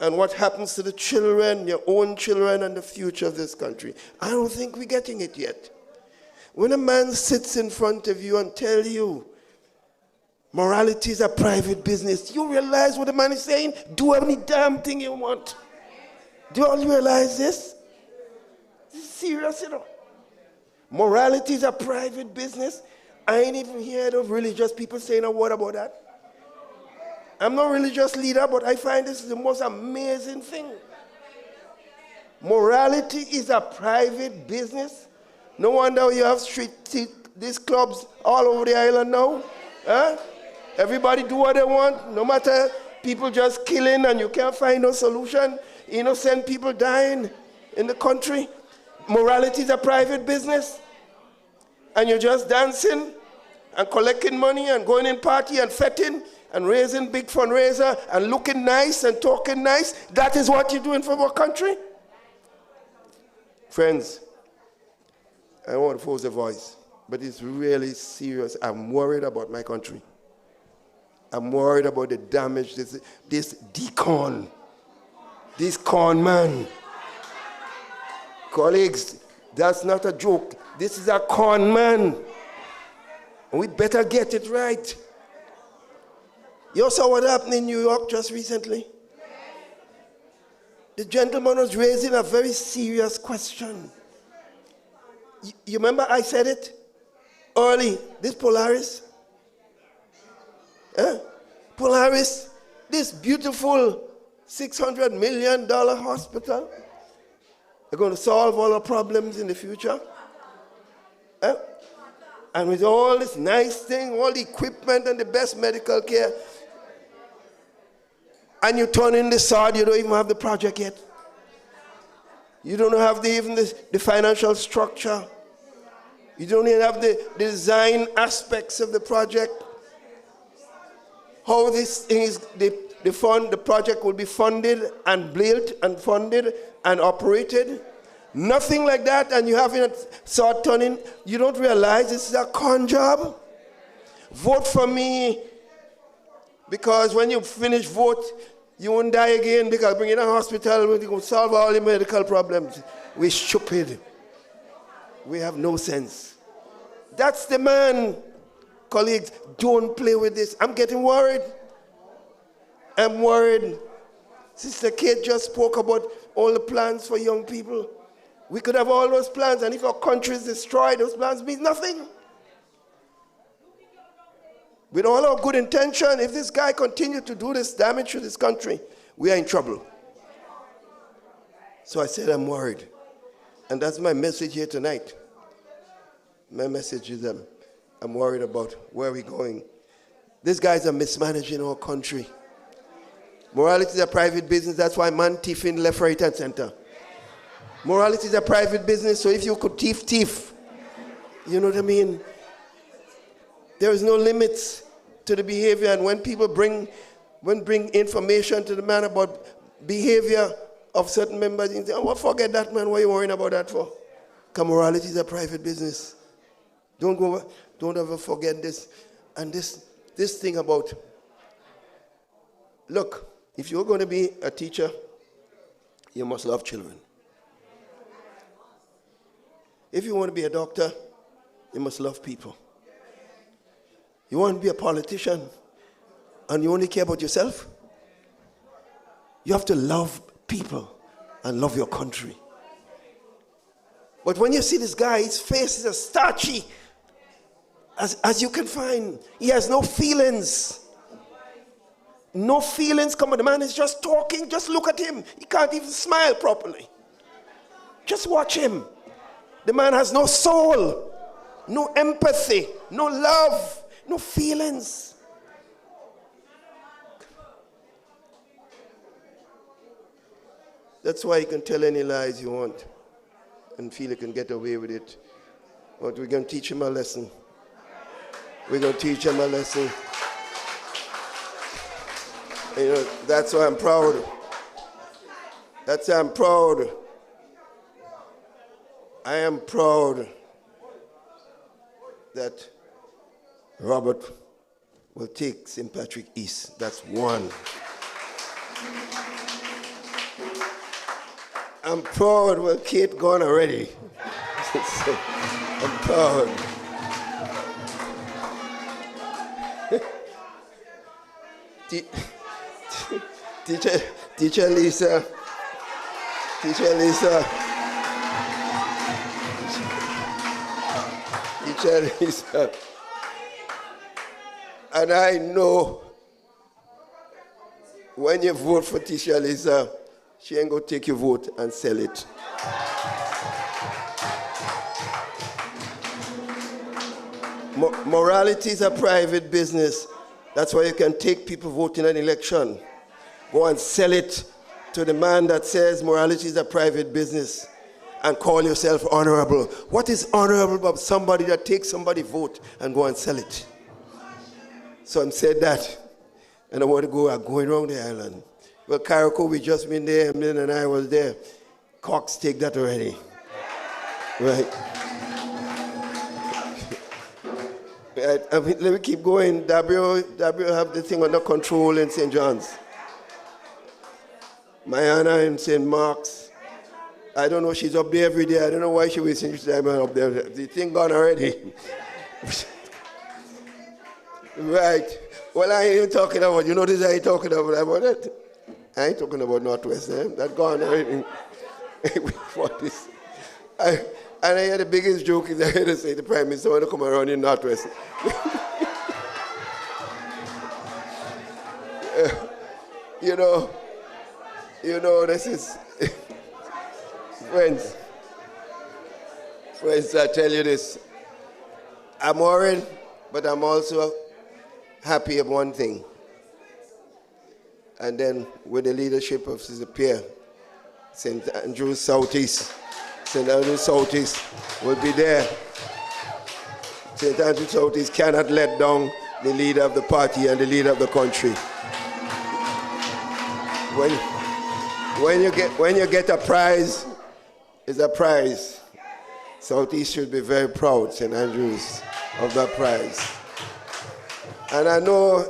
and what happens to the children, your own children, and the future of this country. I don't think we're getting it yet. When a man sits in front of you and tells you morality is a private business, you realize what the man is saying? Do any damn thing you want. Do you all realize this? This is serious, Morality is a private business. I ain't even heard of religious people saying a word about that. I'm not a religious leader, but I find this is the most amazing thing. Morality is a private business. No wonder you have these clubs all over the island now. Huh? Everybody do what they want, no matter people just killing and you can't find no solution. Innocent people dying in the country. Morality is a private business. And you're just dancing and collecting money and going in party and fetting and raising big fundraiser and looking nice and talking nice. That is what you're doing for our country? Friends, I want to force a voice. but it's really serious. I'm worried about my country. I'm worried about the damage this con man. Colleagues, that's not a joke. This is a con man. And we better get it right. You saw what happened in New York just recently? The gentleman was raising a very serious question. You remember I said it early, this Polaris? Polaris, this beautiful $600 million hospital, they're going to solve all our problems in the future. And with all this nice thing, all the equipment and the best medical care, and you turn in the sod, you don't even have the project yet. You don't have even the financial structure. You don't even have the design aspects of the project. How this thing is, the project will be funded and built and funded and operated. Nothing like that, and you haven't sod turning. You don't realize this is a con job. Vote for me, because when you finish vote, you won't die again, because bring in a hospital, we can solve all the medical problems. We're stupid. We have no sense. That's the man. Colleagues, don't play with this. I'm getting worried. I'm worried. Sister Kate just spoke about all the plans for young people. We could have all those plans, and if our country is destroyed, those plans mean nothing. With all our good intention, if this guy continues to do this damage to this country, we are in trouble. So I said I'm worried. And that's my message here tonight. My message is I'm worried about where we're going. These guys are mismanaging our country. Morality is a private business. That's why man thieving left, right, and center. Morality is a private business, so if you could thief. You know what I mean? There is no limits to the behavior, and when people bring information to the man about behavior of certain members, you say, oh, well, forget that, man. What are you worrying about that for? Because morality is a private business. Don't ever forget this. And this thing about, look, if you're going to be a teacher, you must love children. If you want to be a doctor, you must love people. You want to be a politician and you only care about yourself? You have to love people and love your country. But when you see this guy, his face is as starchy as you can find. He has no feelings. No feelings come on. The man is just talking. Just look at him. He can't even smile properly. Just watch him. The man has no soul, no empathy, no love, no feelings. That's why you can tell any lies you want and feel you can get away with it. But we're going to teach him a lesson. We're going to teach him a lesson. You know, that's why I'm proud. That's why I'm proud. I am proud that Robert will take St. Patrick East. That's one. I'm proud. Well, Kate gone already. So, I'm proud. Teacher Lisa. Teacher Lisa. Teacher Lisa. And I know when you vote for Teacher Lisa, she ain't going to take your vote and sell it. Morality is a private business. That's why you can take people voting in an election. Go and sell it to the man that says morality is a private business and call yourself honorable. What is honorable about somebody that takes somebody's vote and go and sell it? So I'm said that. And I want to go going around the island. Well, Carrico, we just been there, Emlyn and I was there. Cox take that already. Right. Let me keep going. W have the thing under control in St. John's. Mayana in St. Mark's. I don't know, she's up there every day. I don't know why she wasting time up there. The thing gone already. Right. Well, I ain't even talking about, you notice I ain't talking about it. I ain't talking about Northwest. That gone already. What is? And I had the biggest joke is I had to say the Prime Minister want to come around in Northwest. You know, this is, friends, I tell you this, I'm worried, but I'm also happy of one thing. And then with the leadership of Sister Pierre, St. Andrews Southeast will be there. St. Andrews Southeast cannot let down the leader of the party and the leader of the country. When you get a prize, it's a prize. Southeast should be very proud, St. Andrews, of that prize. And I know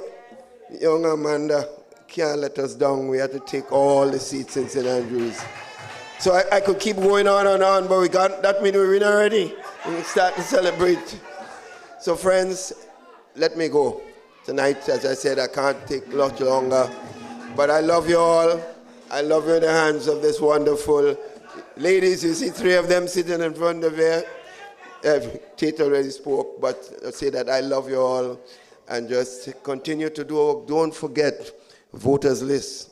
young Amanda can't let us down. We have to take all the seats in St. Andrews. So I could keep going on and on, but we got that mean we win already. We start to celebrate. So friends, let me go. Tonight, as I said, I can't take much longer. But I love you all. I love you in the hands of this wonderful ladies. You see 3 of them sitting in front of there. Tate already spoke, but I say that I love you all. And just continue to do. Don't forget voters list.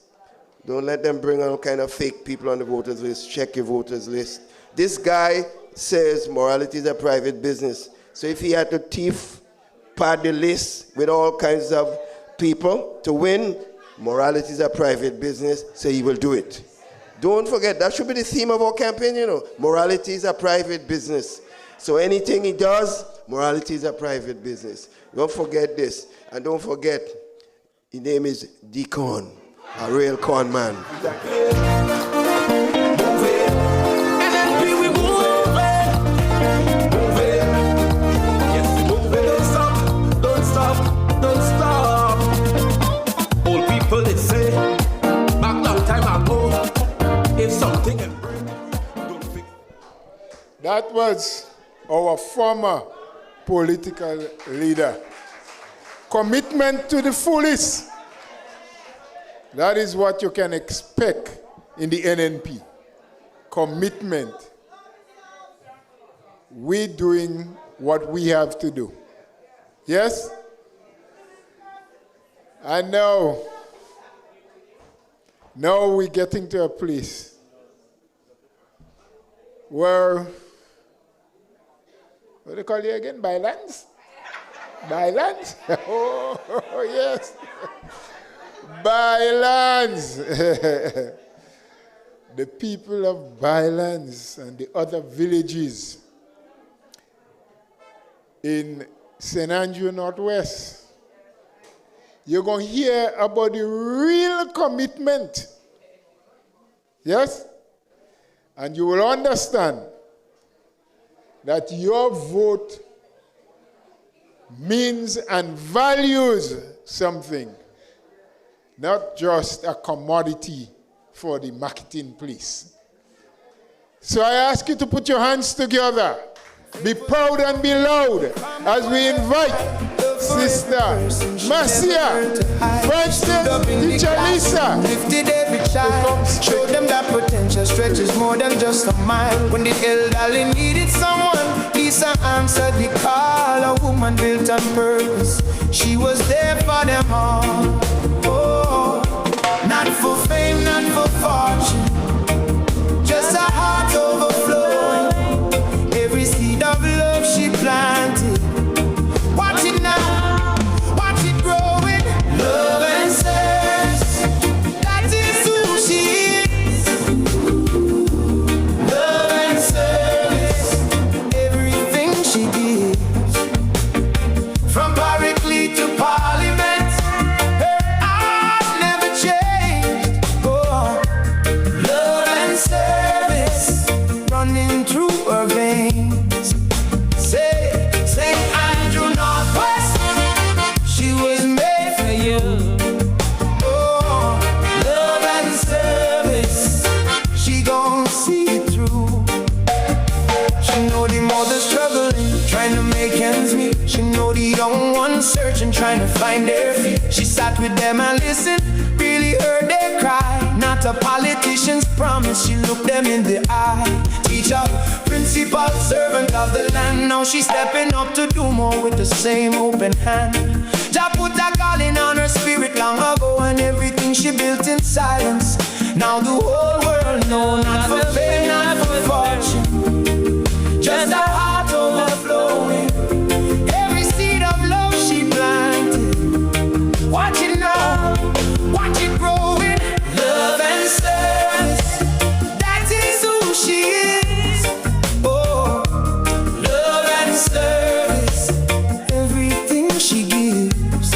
Don't let them bring all kind of fake people on the voters list. Check your voters list. This guy says morality is a private business. So if he had to pad the list with all kinds of people to win, morality is a private business, so he will do it. Don't forget, that should be the theme of our campaign, Morality is a private business. So anything he does, morality is a private business. Don't forget this. And don't forget, his name is Deacon, a real con man. Old people, they say, back long time ago, if something can break, don't fix. That was our former political leader. Commitment to the fullest. That is what you can expect in the NNP. Commitment. We doing what we have to do. Yes? And now we're getting to a place where, what do you call it again? Byelands? Byelands? Oh, yes. Byelands. The people of Byelands and the other villages in St. Andrew Northwest, you're going to hear about the real commitment. Yes? And you will understand that your vote means and values something, not just a commodity for the marketing place. So I ask you to put your hands together, be proud and be loud as we invite Sister Marcia, Francis, Teacher Lisa. Lifted every child, showed them that potential stretches more than just a mile. When the elderly needed someone, Lisa answered the call. A woman built on purpose, she was there for them all. Oh, not for fame, not for fortune, just a heart overflowing. Every seed of love she planted, watch it now, watch it growing. Love and service, that is who she is. Love and service, everything she gives. From Paraclete to Parliament, her trying to find their feet. She sat with them and listened, really heard their cry. Not a politician's promise, she looked them in the eye. Teacher, principal, servant of the land. Now she's stepping up to do more with the same open hand. Jah put a calling on her spirit long ago, and everything she built in silence. Now the whole world knows, not for fame, not for fortune, just a heart overflowing. Every seed of love she planted, watch it now, watch it growing. Love and service, that is who she is. Oh, love and service, everything she gives.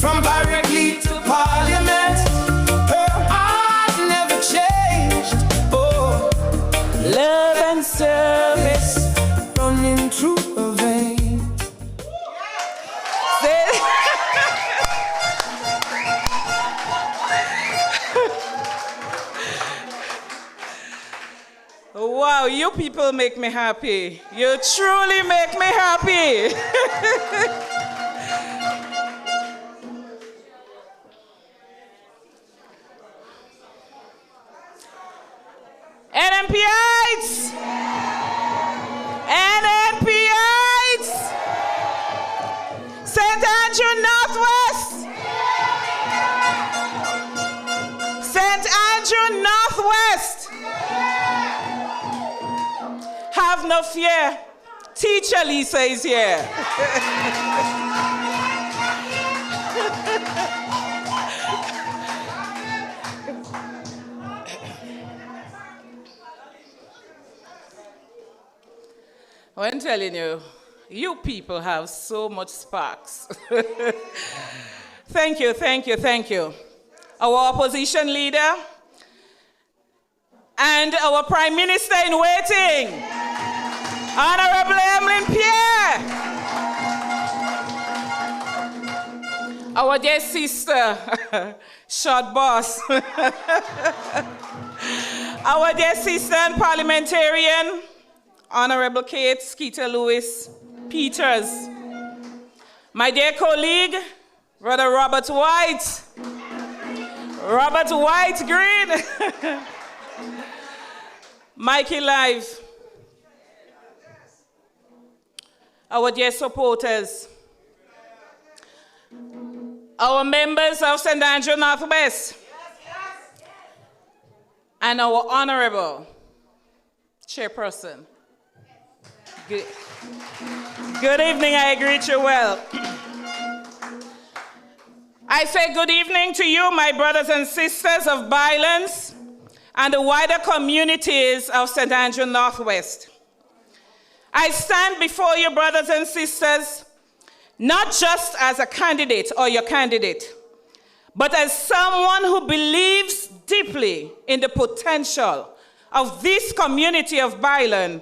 From Paraclete to Parliament, her heart never changed. Oh, love and service running through her veins. Wow, you people make me happy. You truly make me happy. NNPites! NNPites! St. Andrew Northwest! St. Andrew Northwest! Have no fear. Teacher Lisa is here. I'm telling you, you people have so much sparks. Thank you, thank you, thank you. Our opposition leader and our Prime Minister in waiting, Honorable Pierre. Our dear sister, short boss. Our dear sister and parliamentarian, Honorable Kate Skeeter Lewis Peters. My dear colleague, Brother Robert White. Robert White Green. Mikey Live. Our dear supporters. Our members of St. Andrew Northwest. And our honorable chairperson. Good evening, I greet you well. I say good evening to you, my brothers and sisters of Byelands and the wider communities of St. Andrew Northwest. I stand before you, brothers and sisters, not just as a candidate or your candidate, but as someone who believes deeply in the potential of this community of Byeland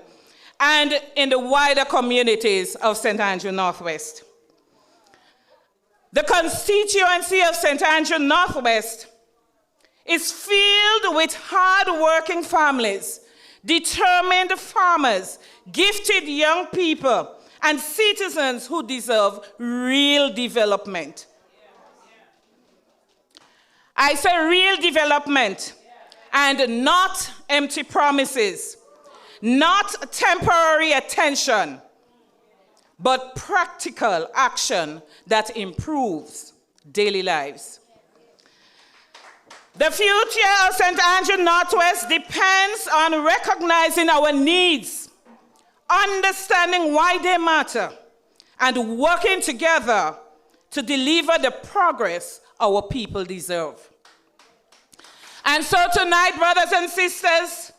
and in the wider communities of St. Andrew Northwest. The constituency of St. Andrew Northwest is filled with hard-working families, determined farmers, gifted young people, and citizens who deserve real development. I say real development and not empty promises, not temporary attention, but practical action that improves daily lives. The future of St. Andrew Northwest depends on recognizing our needs, understanding why they matter, and working together to deliver the progress our people deserve. And so tonight, brothers and sisters,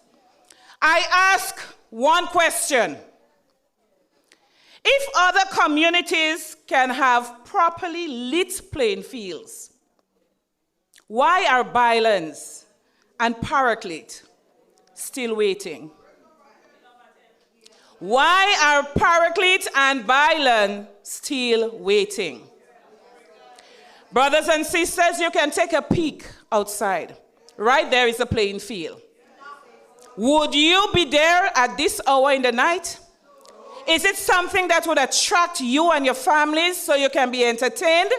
I ask one question. If other communities can have properly lit playing fields, why are Byelands and Paraclete still waiting? Why are Paraclete and Byeland still waiting? Brothers and sisters, you can take a peek outside. Right there is a playing field. Would you be there at this hour in the night? Is it something that would attract you and your families so you can be entertained?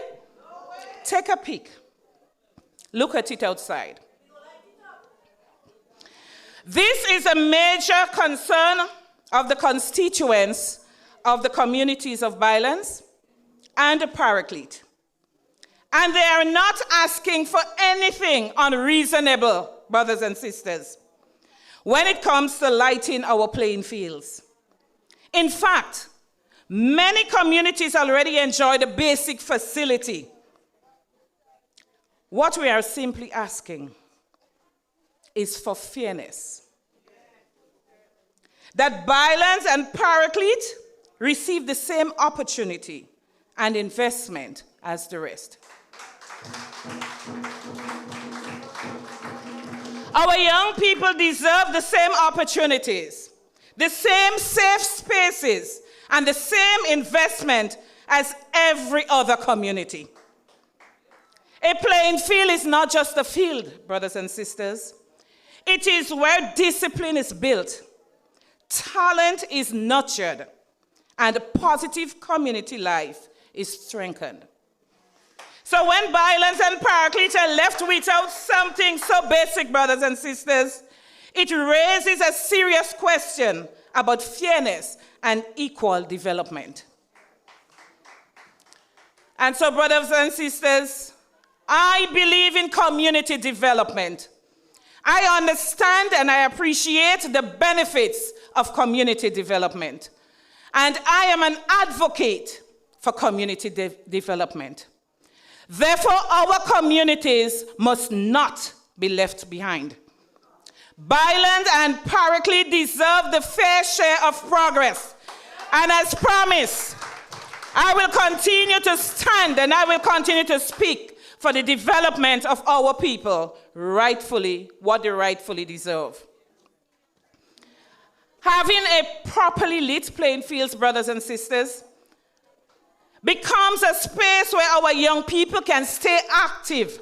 Take a peek. Look at it outside. This is a major concern of the constituents of the communities of Byelands and the Paraclete. And they are not asking for anything unreasonable, brothers and sisters, when it comes to lighting our playing fields. In fact, many communities already enjoy the basic facility. What we are simply asking is for fairness. That Byelands and Paraclete receive the same opportunity and investment as the rest. Our young people deserve the same opportunities, the same safe spaces, and the same investment as every other community. A playing field is not just a field, brothers and sisters. It is where discipline is built, talent is nurtured, and positive community life is strengthened. So when Byelands and Paraclete are left without something so basic, brothers and sisters, it raises a serious question about fairness and equal development. And so, brothers and sisters, I believe in community development. I understand and I appreciate the benefits of community development. And I am an advocate for community development. Therefore, our communities must not be left behind. Byelands and Paraclete deserve the fair share of progress. And as promised, I will continue to stand and I will continue to speak for the development of our people, rightfully, what they rightfully deserve. Having a properly lit playing fields, brothers and sisters, becomes a space where our young people can stay active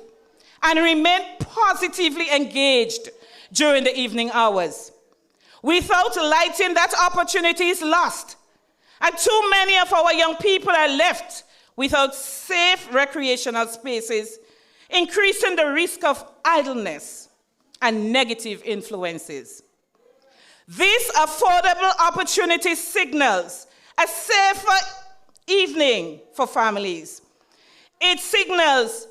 and remain positively engaged during the evening hours. Without lighting, that opportunity is lost. And too many of our young people are left without safe recreational spaces, increasing the risk of idleness and negative influences. This affordable opportunity signals a safer evening for families. It signals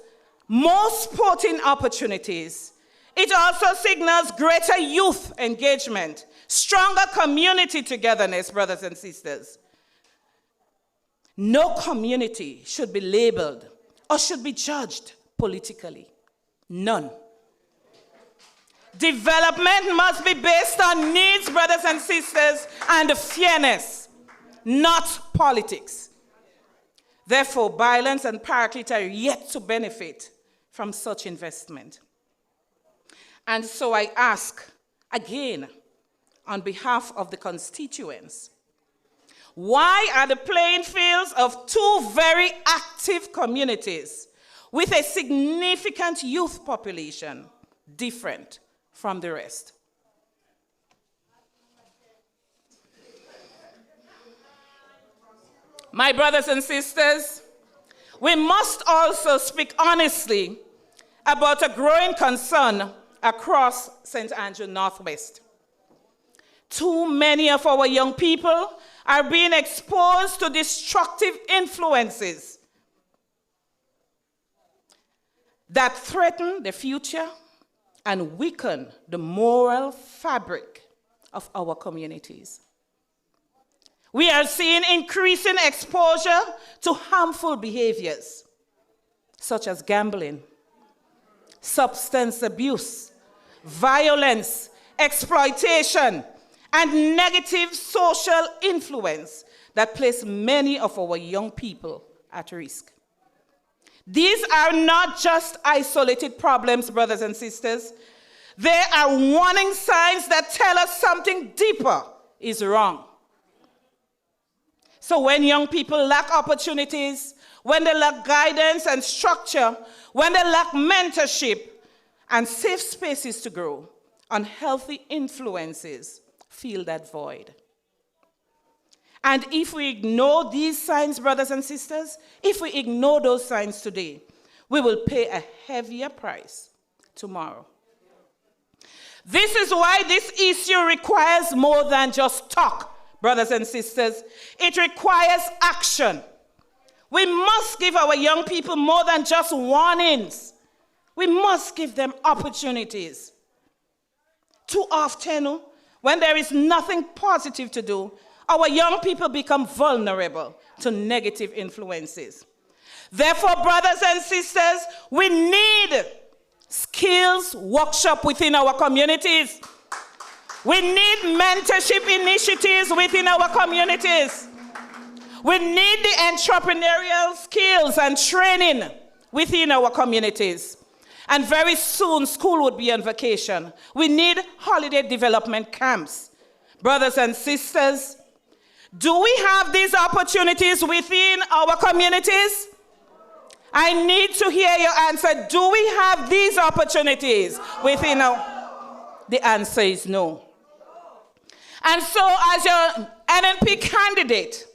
more sporting opportunities. It also signals greater youth engagement, stronger community togetherness, brothers and sisters. No community should be labeled or should be judged politically. None. Development must be based on needs, brothers and sisters, and fairness, not politics. Therefore, Byelands and Paraclete are yet to benefit from such investment. And so I ask again, on behalf of the constituents, why are the playing fields of two very active communities with a significant youth population different from the rest? My brothers and sisters, we must also speak honestly about a growing concern across St. Andrew Northwest. Too many of our young people are being exposed to destructive influences that threaten the future and weaken the moral fabric of our communities. We are seeing increasing exposure to harmful behaviors, such as gambling, substance abuse, violence, exploitation, and negative social influence that place many of our young people at risk. These are not just isolated problems, brothers and sisters. They are warning signs that tell us something deeper is wrong. So when young people lack opportunities, when they lack guidance and structure, when they lack mentorship and safe spaces to grow, unhealthy influences fill that void. And if we ignore these signs, brothers and sisters, if we ignore those signs today, we will pay a heavier price tomorrow. This is why this issue requires more than just talk, brothers and sisters. It requires action. We must give our young people more than just warnings. We must give them opportunities. Too often, when there is nothing positive to do, our young people become vulnerable to negative influences. Therefore, brothers and sisters, we need skills workshop within our communities. We need mentorship initiatives within our communities. We need the entrepreneurial skills and training within our communities. And very soon, school would be on vacation. We need holiday development camps. Brothers and sisters, do we have these opportunities within our communities? I need to hear your answer. Do we have these opportunities within our... The answer is no. And so as your NNP candidate,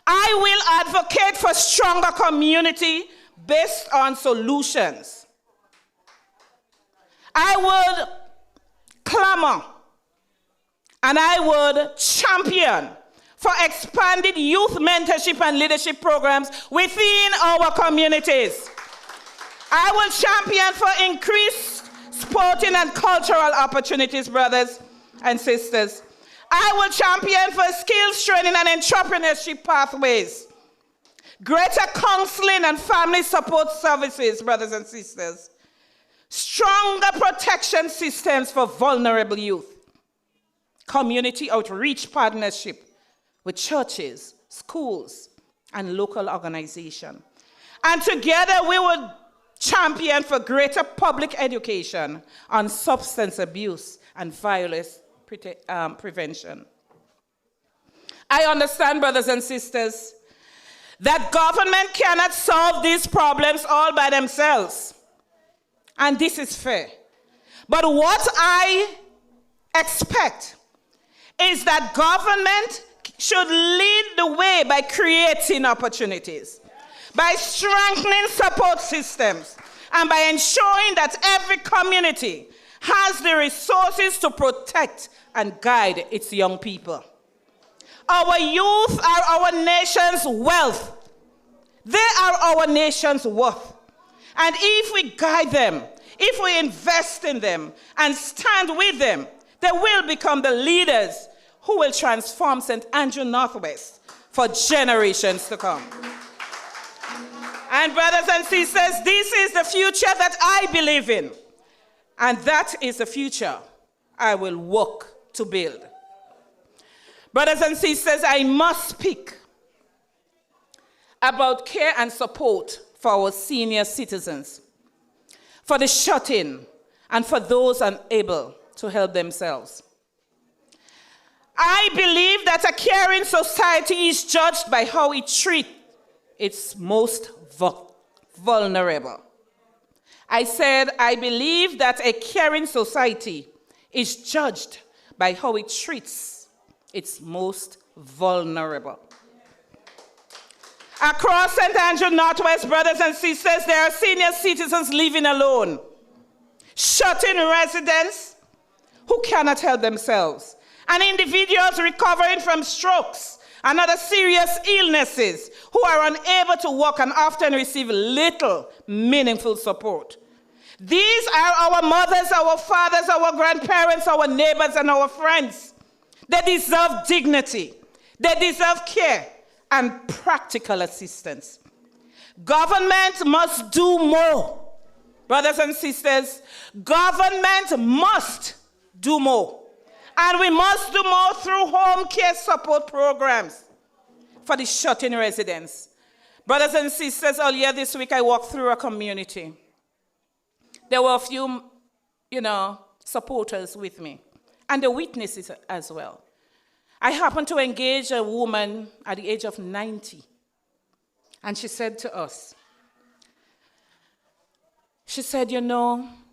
I will advocate for stronger community based on solutions. I would clamor and I would champion for expanded youth mentorship and leadership programs within our communities. I will champion for increased sporting and cultural opportunities, brothers and sisters. I will champion for skills training and entrepreneurship pathways. Greater counseling and family support services, brothers and sisters. Stronger protection systems for vulnerable youth. Community outreach partnership with churches, schools, and local organizations. And together we will champion for greater public education on substance abuse and violence prevention. I understand, brothers and sisters, that government cannot solve these problems all by themselves. And this is fair. But what I expect is that government should lead the way by creating opportunities, by strengthening support systems, and by ensuring that every community has the resources to protect and guide its young people. Our youth are our nation's wealth. They are our nation's worth. And if we guide them, if we invest in them and stand with them, they will become the leaders who will transform St. Andrew Northwest for generations to come. And brothers and sisters, this is the future that I believe in. And that is the future I will work to build. Brothers and sisters, I must speak about care and support for our senior citizens, for the shut-in, and for those unable to help themselves. I believe that a caring society is judged by how it treats its most vulnerable. I said, I believe that a caring society is judged by how it treats its most vulnerable. Across St. Andrew Northwest, brothers and sisters, there are senior citizens living alone, shut-in residents who cannot help themselves, and individuals recovering from strokes and other serious illnesses who are unable to walk and often receive little meaningful support. These are our mothers, our fathers, our grandparents, our neighbors, and our friends. They deserve dignity. They deserve care and practical assistance. Government must do more. Brothers and sisters, government must do more. And we must do more through home care support programs for the shut-in residents. Brothers and sisters, earlier this week I walked through a community. There were a few, supporters with me, and the witnesses as well. I happened to engage a woman at the age of 90, and she said to us, she said,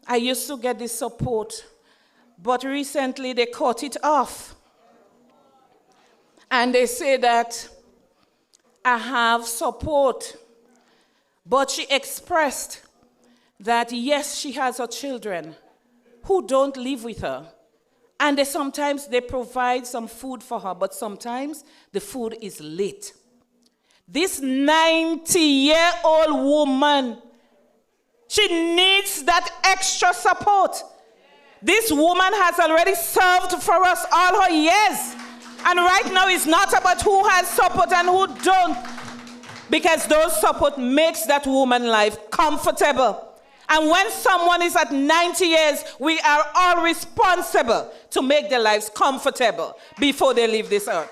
I used to get this support, but recently they cut it off. And they say that I have support. But she expressed that, yes, she has her children who don't live with her. And sometimes they provide some food for her, but sometimes the food is late. This 90-year-old woman, she needs that extra support. This woman has already served for us all her years. And right now it's not about who has support and who don't, because those support makes that woman life comfortable. And when someone is at 90 years, we are all responsible to make their lives comfortable before they leave this earth.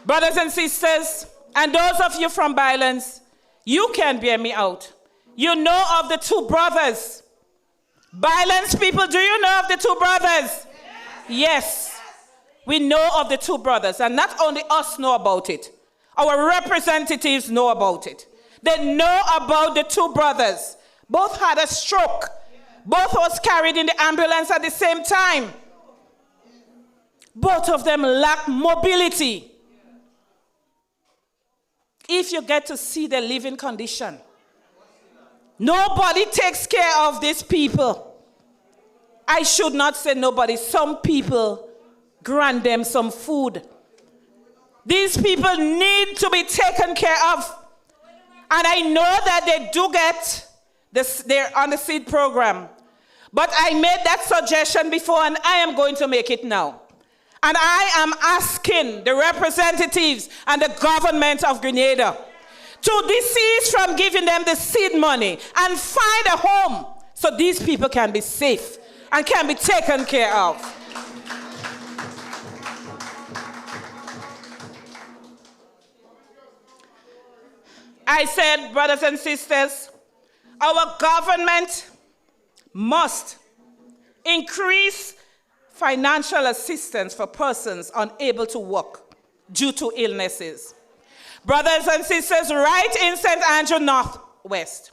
Brothers and sisters, and those of you from Byelands, you can bear me out. You know of the two brothers. Byelands people, do you know of the two brothers? Yes. We know of the two brothers, and not only us know about it. Our representatives know about it. They know about the two brothers. Both had a stroke. Both was carried in the ambulance at the same time. Both of them lack mobility. If you get to see their living condition, nobody takes care of these people. I should not say nobody. Some people grant them some food. These people need to be taken care of. And I know that they do get this, they're on the seed program. But I made that suggestion before, and I am going to make it now. And I am asking the representatives and the government of Grenada to desist from giving them the seed money and find a home so these people can be safe and can be taken care of. I said, brothers and sisters, our government must increase financial assistance for persons unable to work due to illnesses. Brothers and sisters, right in St. Andrew Northwest,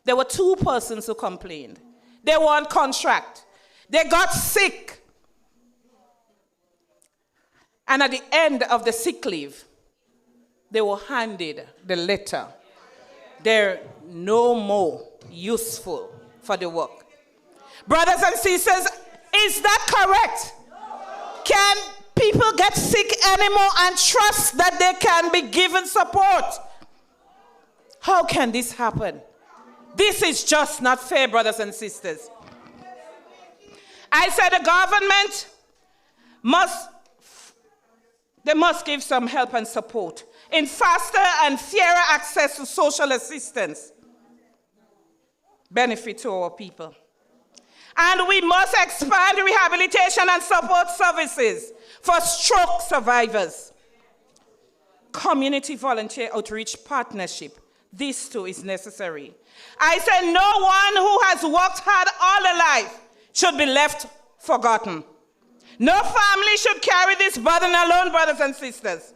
there were 2 persons who complained. They were on contract. They got sick. And at the end of the sick leave, they were handed the letter. They're no more useful for the work. Brothers and sisters, is that correct? Can people get sick anymore and trust that they can be given support? How can this happen? This is just not fair, brothers and sisters. I said the government must give some help and support in faster and fairer access to social assistance. Benefit to our people. And we must expand rehabilitation and support services for stroke survivors. Community volunteer outreach partnership. This too is necessary. I said no one who has worked hard all their life should be left forgotten. No family should carry this burden alone, brothers and sisters.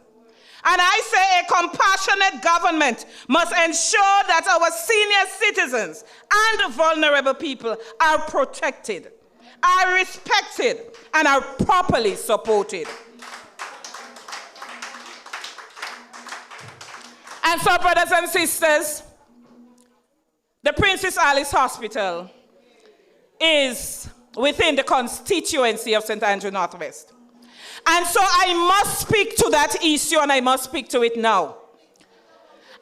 And I say a compassionate government must ensure that our senior citizens and vulnerable people are protected, are respected, and are properly supported. And so, brothers and sisters, the Princess Alice Hospital is within the constituency of St. Andrew Northwest. And so I must speak to that issue, and I must speak to it now.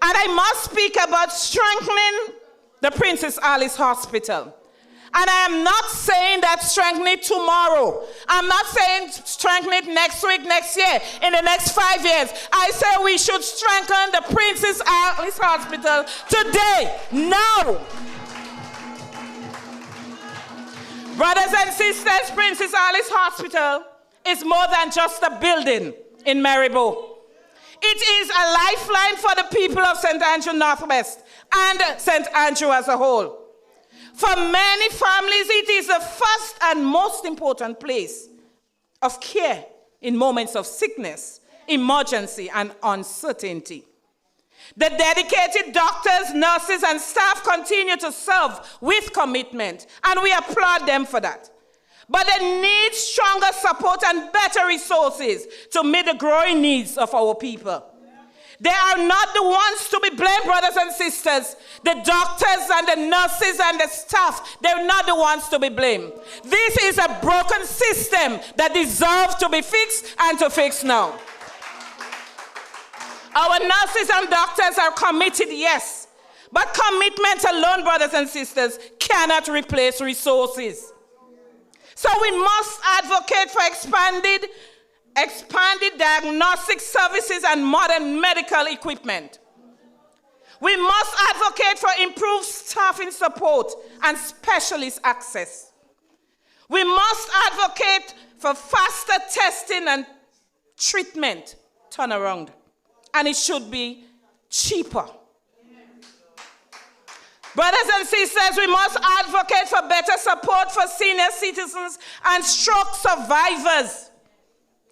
And I must speak about strengthening the Princess Alice Hospital. And I am not saying that strengthen it tomorrow. I'm not saying strengthen it next week, next year, in the next 5 years. I say we should strengthen the Princess Alice Hospital today, now. Brothers and sisters, Princess Alice Hospital is more than just a building in Maribor. It is a lifeline for the people of St. Andrew Northwest and St. Andrew as a whole. For many families, it is the first and most important place of care in moments of sickness, emergency, and uncertainty. The dedicated doctors, nurses, and staff continue to serve with commitment, and we applaud them for that. but they need stronger support and better resources to meet the growing needs of our people. They are not the ones to be blamed, brothers and sisters. The doctors and the nurses and the staff, they're not the ones to be blamed. This is a broken system that deserves to be fixed and to fix now. Our nurses and doctors are committed, yes, but commitment alone, brothers and sisters, cannot replace resources. So we must advocate for expanded diagnostic services and modern medical equipment. We must advocate for improved staffing support and specialist access. We must advocate for faster testing and treatment turnaround, and it should be cheaper. Brothers and sisters, we must advocate for better support for senior citizens and stroke survivors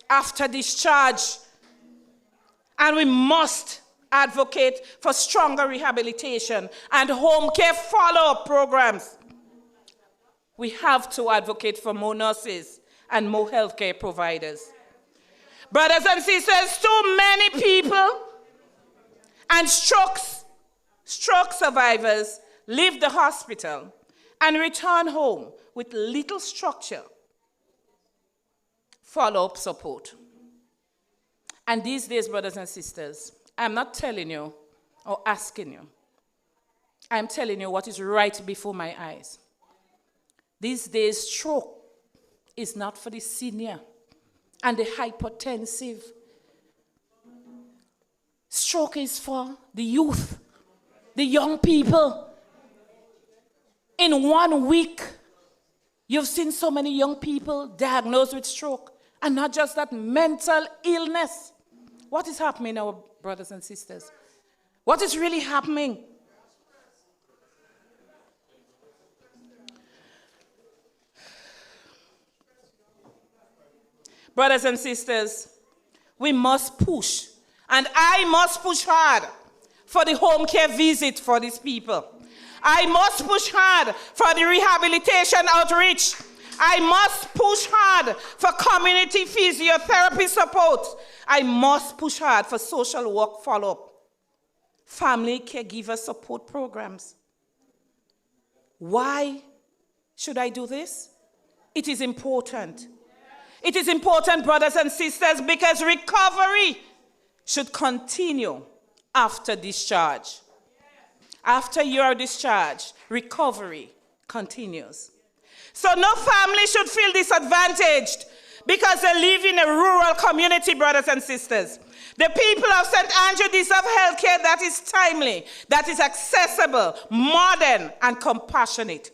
after discharge. And we must advocate for stronger rehabilitation and home care follow-up programs. We have to advocate for more nurses and more healthcare providers. Brothers and sisters, too many people and stroke survivors leave the hospital and return home with little structure, follow-up support. And these days, brothers and sisters, I'm not telling you or asking you. I'm telling you what is right before my eyes. These days, stroke is not for the senior and the hypertensive. Stroke is for the youth, the young people. In 1 week, you've seen so many young people diagnosed with stroke. And not just that, mental illness. What is happening, our brothers and sisters? What is really happening? Brothers and sisters, we must push, and I must push hard for the home care visit for these people. I must push hard for the rehabilitation outreach. I must push hard for community physiotherapy support. I must push hard for social work follow-up, family caregiver support programs. Why should I do this? It is important. It is important, brothers and sisters, because recovery should continue after discharge. After your discharge, recovery continues. So no family should feel disadvantaged because they live in a rural community, brothers and sisters. The people of St. Andrew deserve health care that is timely, that is accessible, modern, and compassionate.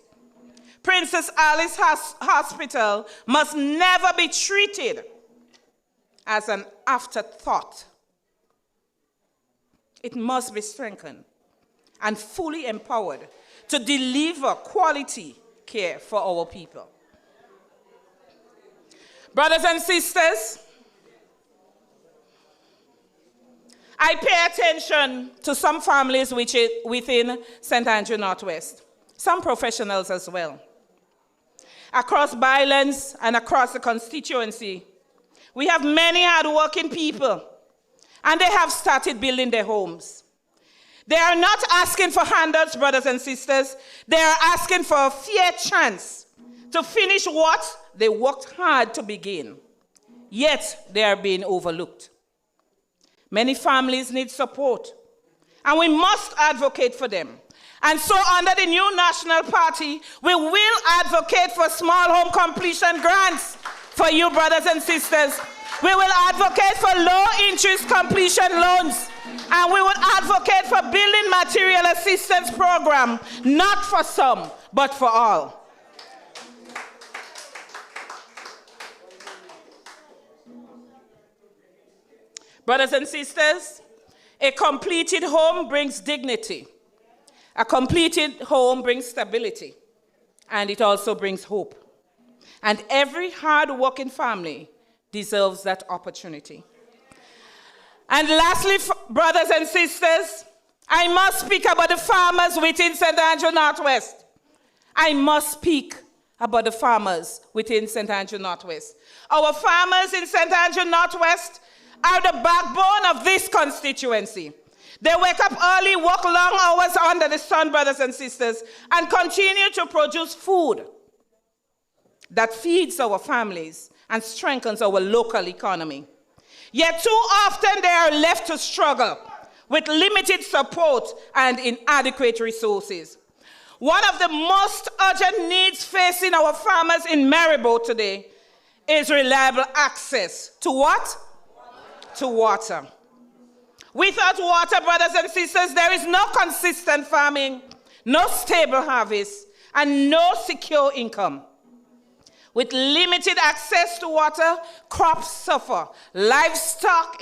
Princess Alice Hospital must never be treated as an afterthought. It must be strengthened and fully empowered to deliver quality care for our people. Brothers and sisters, I pay attention to some families within St. Andrew Northwest, some professionals as well. Across Byelands and across the constituency, we have many hardworking people, and they have started building their homes. They are not asking for handouts, brothers and sisters. They are asking for a fair chance to finish what they worked hard to begin. Yet, they are being overlooked. Many families need support, and we must advocate for them. And so, under the new National Party, we will advocate for small home completion grants for you, brothers and sisters. We will advocate for low-interest completion loans. And we would advocate for building material assistance program, not for some, but for all. Brothers and sisters, a completed home brings dignity. A completed home brings stability. And it also brings hope. And every hard-working family deserves that opportunity. And lastly, brothers and sisters, I must speak about the farmers within St. Andrew Northwest. I must speak about the farmers within St. Andrew Northwest. Our farmers in St. Andrew Northwest are the backbone of this constituency. They wake up early, work long hours under the sun, brothers and sisters, and continue to produce food that feeds our families and strengthens our local economy. Yet too often they are left to struggle with limited support and inadequate resources. One of the most urgent needs facing our farmers in Maribor today is reliable access to what? To water. Without water, brothers and sisters, there is no consistent farming, no stable harvest, and no secure income. With limited access to water, crops suffer, livestock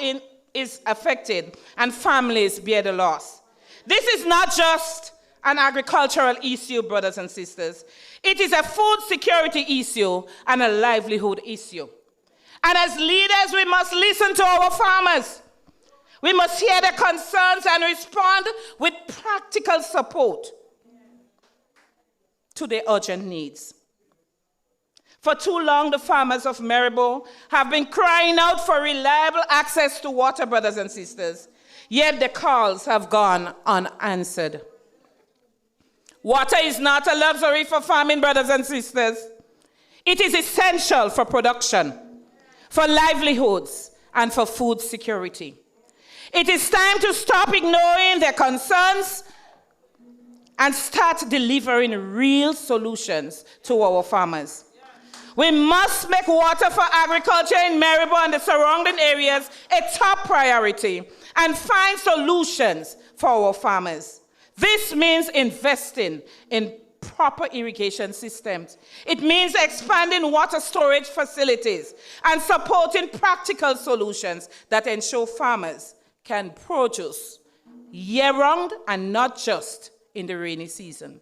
is affected, and families bear the loss. This is not just an agricultural issue, brothers and sisters. It is a food security issue and a livelihood issue. And as leaders, we must listen to our farmers. We must hear their concerns and respond with practical support to their urgent needs. For too long, the farmers of Maribor have been crying out for reliable access to water, brothers and sisters, yet the calls have gone unanswered. Water is not a luxury for farming, brothers and sisters. It is essential for production, for livelihoods, and for food security. It is time to stop ignoring their concerns and start delivering real solutions to our farmers. We must make water for agriculture in Maribor and the surrounding areas a top priority and find solutions for our farmers. This means investing in proper irrigation systems. It means expanding water storage facilities and supporting practical solutions that ensure farmers can produce year-round and not just in the rainy season.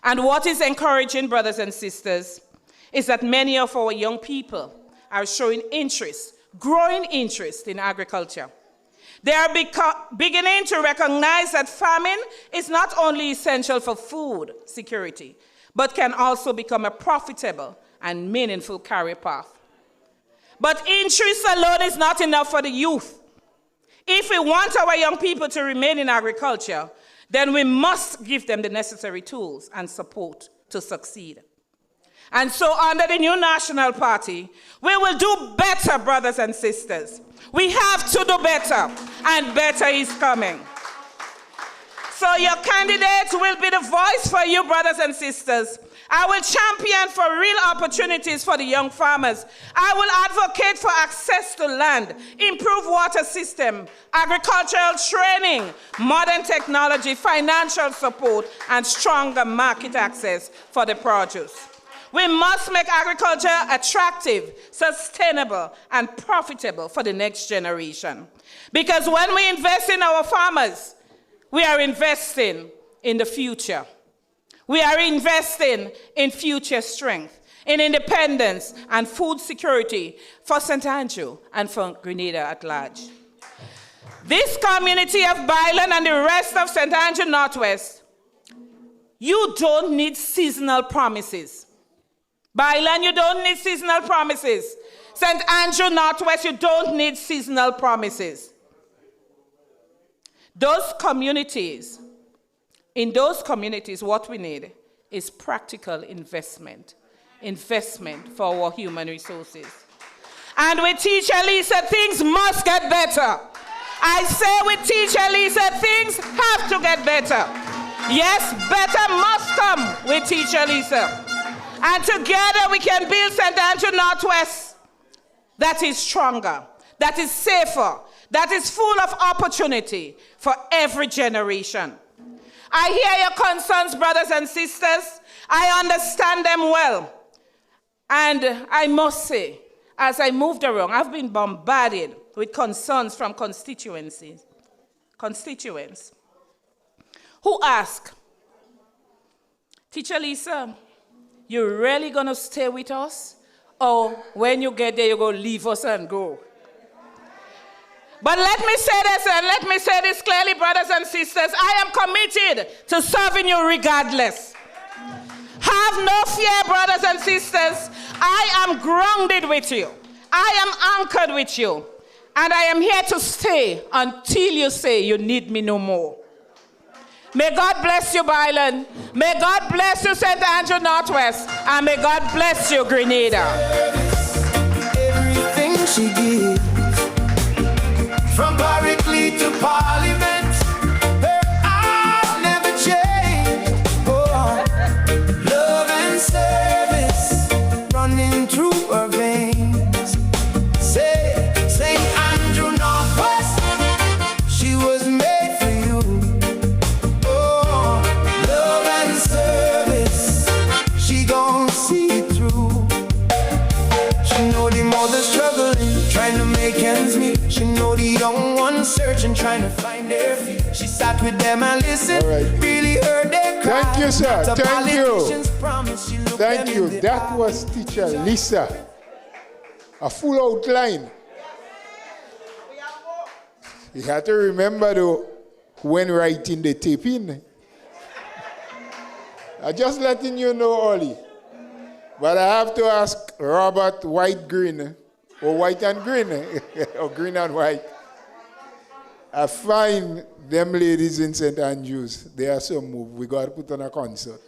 And what is encouraging, brothers and sisters, is that many of our young people are showing interest, growing interest in agriculture. They are beginning to recognize that farming is not only essential for food security, but can also become a profitable and meaningful career path. But interest alone is not enough for the youth. If we want our young people to remain in agriculture, then we must give them the necessary tools and support to succeed. And so under the new National Party, we will do better, brothers and sisters. We have to do better, and better is coming. So your candidate will be the voice for you, brothers and sisters. I will champion for real opportunities for the young farmers. I will advocate for access to land, improved water system, agricultural training, modern technology, financial support, and stronger market access for the produce. We must make agriculture attractive, sustainable, and profitable for the next generation. Because when we invest in our farmers, we are investing in the future. We are investing in future strength, in independence and food security for St. Andrew and for Grenada at large. This community of Byelands and the rest of St. Andrew Northwest, you don't need seasonal promises. Byelands, you don't need seasonal promises. St. Andrew Northwest, you don't need seasonal promises. In those communities, what we need is practical investment for our human resources. And with Teacher Lisa, things must get better. I say with Teacher Lisa, things have to get better. Yes, better must come with Teacher Lisa. And together we can build St. Andrew Northwest that is stronger, that is safer, that is full of opportunity for every generation. I hear your concerns, brothers and sisters. I understand them well. And I must say, as I moved around, I've been bombarded with concerns from constituents who ask, Teacher Lisa, you really going to stay with us? Or when you get there, you're going to leave us and go? But let me say this, and let me say this clearly, brothers and sisters. I am committed to serving you regardless. How have no fear, brothers and sisters. I am grounded with you. I am anchored with you. And I am here to stay until you say you need me no more. May God bless you, Byelands. May God bless you, St. Andrew Northwest. And may God bless you, Grenada. Everything she gives, from Barrickley to Parliament, her eyes never change. Oh, love and service running through her veins. Say, St. Andrew Northwest, she was made for you. Oh, love and service, she gon' see it through. She know the mother struggling, trying to make ends meet. She know the young ones searching, trying to find their feet. She sat with them and listened, really heard their cry. Thank you, sir. The Thank you. politicians promised, she looked Thank them you. in the That eye. was Teacher Lisa. A full outline. You had to remember, though, when writing the tape in. I'm just letting you know, Ollie. But I have to ask Robert White Green, or White and Green, or Green and White. I find them ladies in St. Andrews, they are so moved. We got to put on a concert.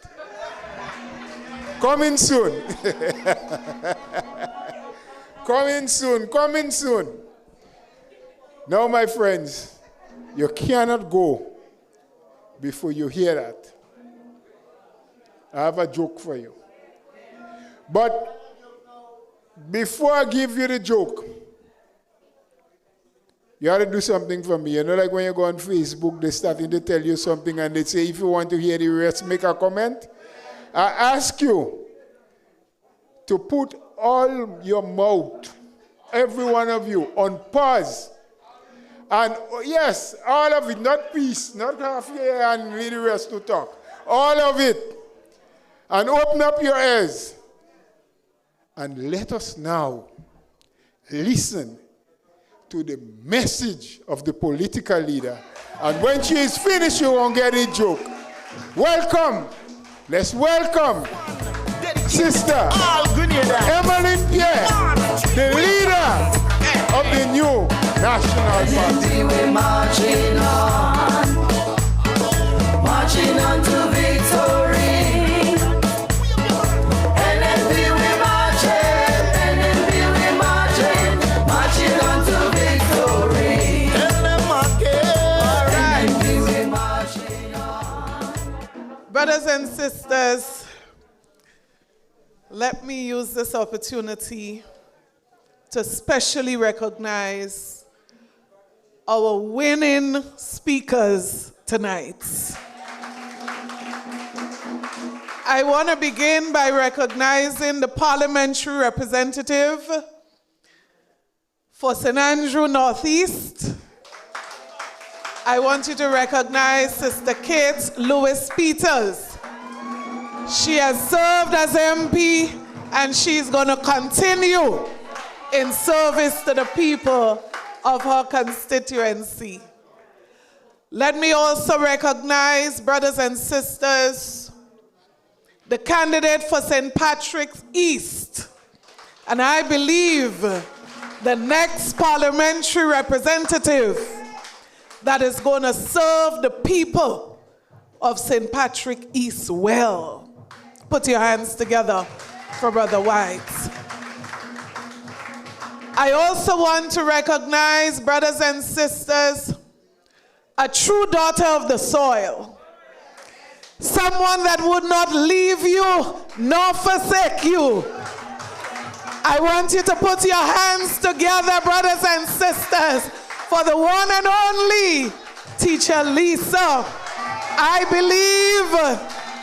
Coming soon. Coming soon, coming soon. Now, my friends, you cannot go before you hear that. I have a joke for you. But before I give you the joke, you have to do something for me. You know, like when you go on Facebook, they're starting to tell you something and they say, if you want to hear the rest, make a comment. I ask you to put all your mouth, every one of you, on pause. And yes, all of it, not piece, not half here and leave the rest to talk. All of it. And open up your ears. And let us now listen to the message of the political leader. And when she is finished, you won't get a joke. Welcome. Let's welcome Sister Emmeline Pierre, the leader of the new National Party. We're marching on to victory. NNP we're marching on to victory. NNP we're marching on. Brothers and sisters, let me use this opportunity to specially recognize our winning speakers tonight. I want to begin by recognizing the parliamentary representative for St. Andrew Northeast. I want you to recognize Sister Kate Lewis-Peters. She has served as MP and she's going to continue in service to the people of her constituency. Let me also recognize, brothers and sisters, the candidate for St. Patrick's East. And I believe the next parliamentary representative that is going to serve the people of St. Patrick East well. Put your hands together for Brother White. I also want to recognize, brothers and sisters, a true daughter of the soil. Someone that would not leave you nor forsake you. I want you to put your hands together, brothers and sisters, for the one and only Teacher Lisa. I believe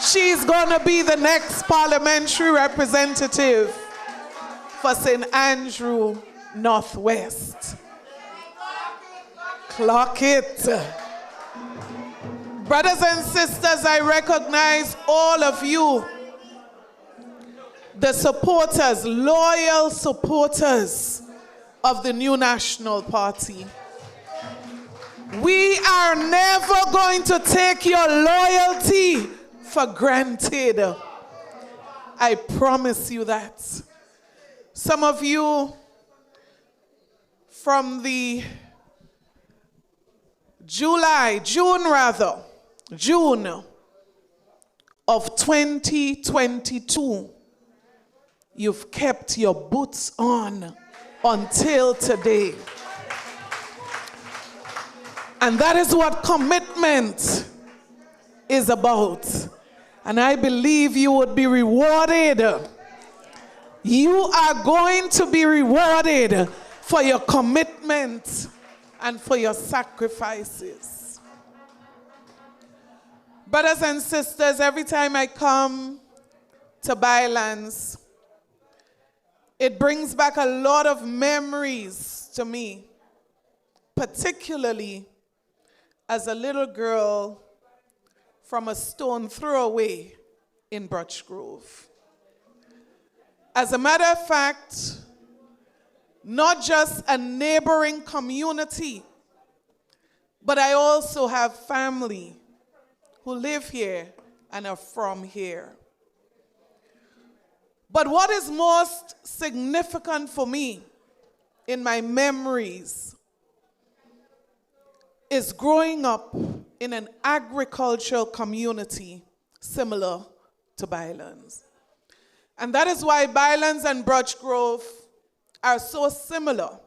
she's going to be the next parliamentary representative for St. Andrew Northwest. Clock it. Brothers and sisters, I recognize all of you, the supporters, loyal supporters of the new National Party. We are never going to take your loyalty for granted. I promise you that. Some of you from the June of 2022, you've kept your boots on until today. And that is what commitment is about. And I believe you would be rewarded. You are going to be rewarded for your commitment and for your sacrifices. Brothers and sisters, every time I come to Byelands, it brings back a lot of memories to me, particularly as a little girl from a stone throw away in Birch Grove. As a matter of fact, not just a neighboring community, but I also have family who live here and are from here. But what is most significant for me in my memories is growing up in an agricultural community similar to Byelands. And that is why Byelands and Birch Grove are so similar.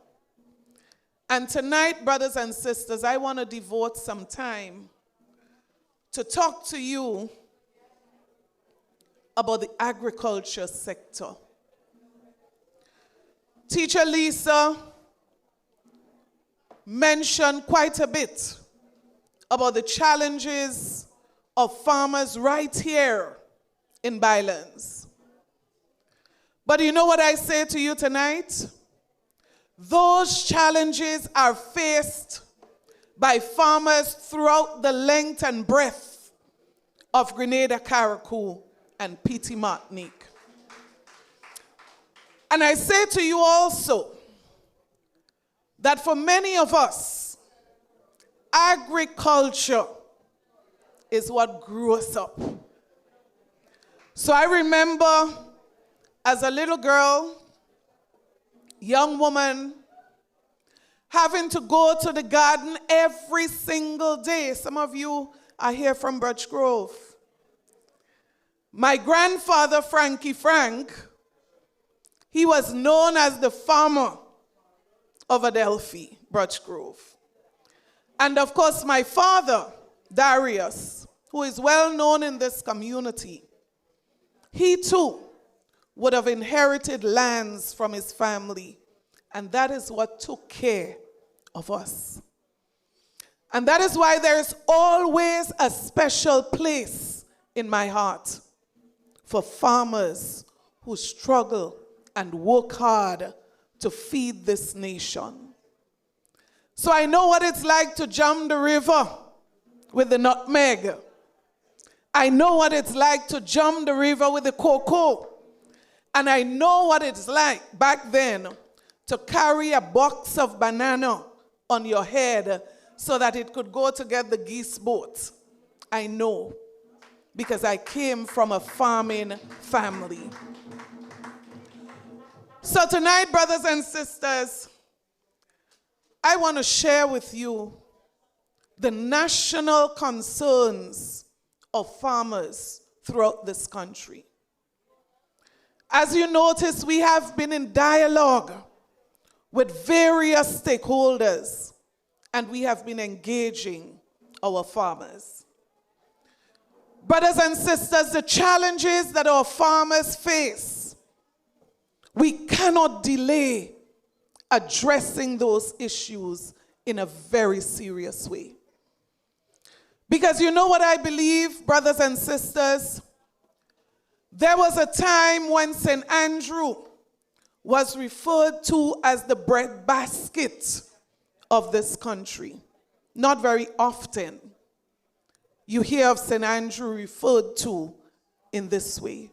And tonight, brothers and sisters, I want to devote some time to talk to you about the agriculture sector. Teacher Lisa mentioned quite a bit about the challenges of farmers right here in Byelands. But you know what I say to you tonight? Those challenges are faced by farmers throughout the length and breadth of Grenada, Carriacou, and Petite Martinique. And I say to you also that for many of us, agriculture is what grew us up. So I remember as a little girl, young woman, having to go to the garden every single day. Some of you are here from Birch Grove. My grandfather, Frankie Frank, he was known as the farmer of Adelphi, Birch Grove. And of course, my father, Darius, who is well known in this community, he too would have inherited lands from his family. And that is what took care of us. And that is why there is always a special place in my heart for farmers who struggle and work hard to feed this nation. So I know what it's like to jump the river with the nutmeg. I know what it's like to jump the river with the cocoa. And I know what it's like back then to carry a box of banana on your head so that it could go to get the geese boat. I know, because I came from a farming family. So tonight, brothers and sisters, I want to share with you the national concerns of farmers throughout this country. As you notice, we have been in dialogue with various stakeholders, and we have been engaging our farmers. Brothers and sisters, the challenges that our farmers face, we cannot delay addressing those issues in a very serious way. Because you know what I believe, brothers and sisters? There was a time when St. Andrew was referred to as the breadbasket of this country. Not very often you hear of St. Andrew referred to in this way.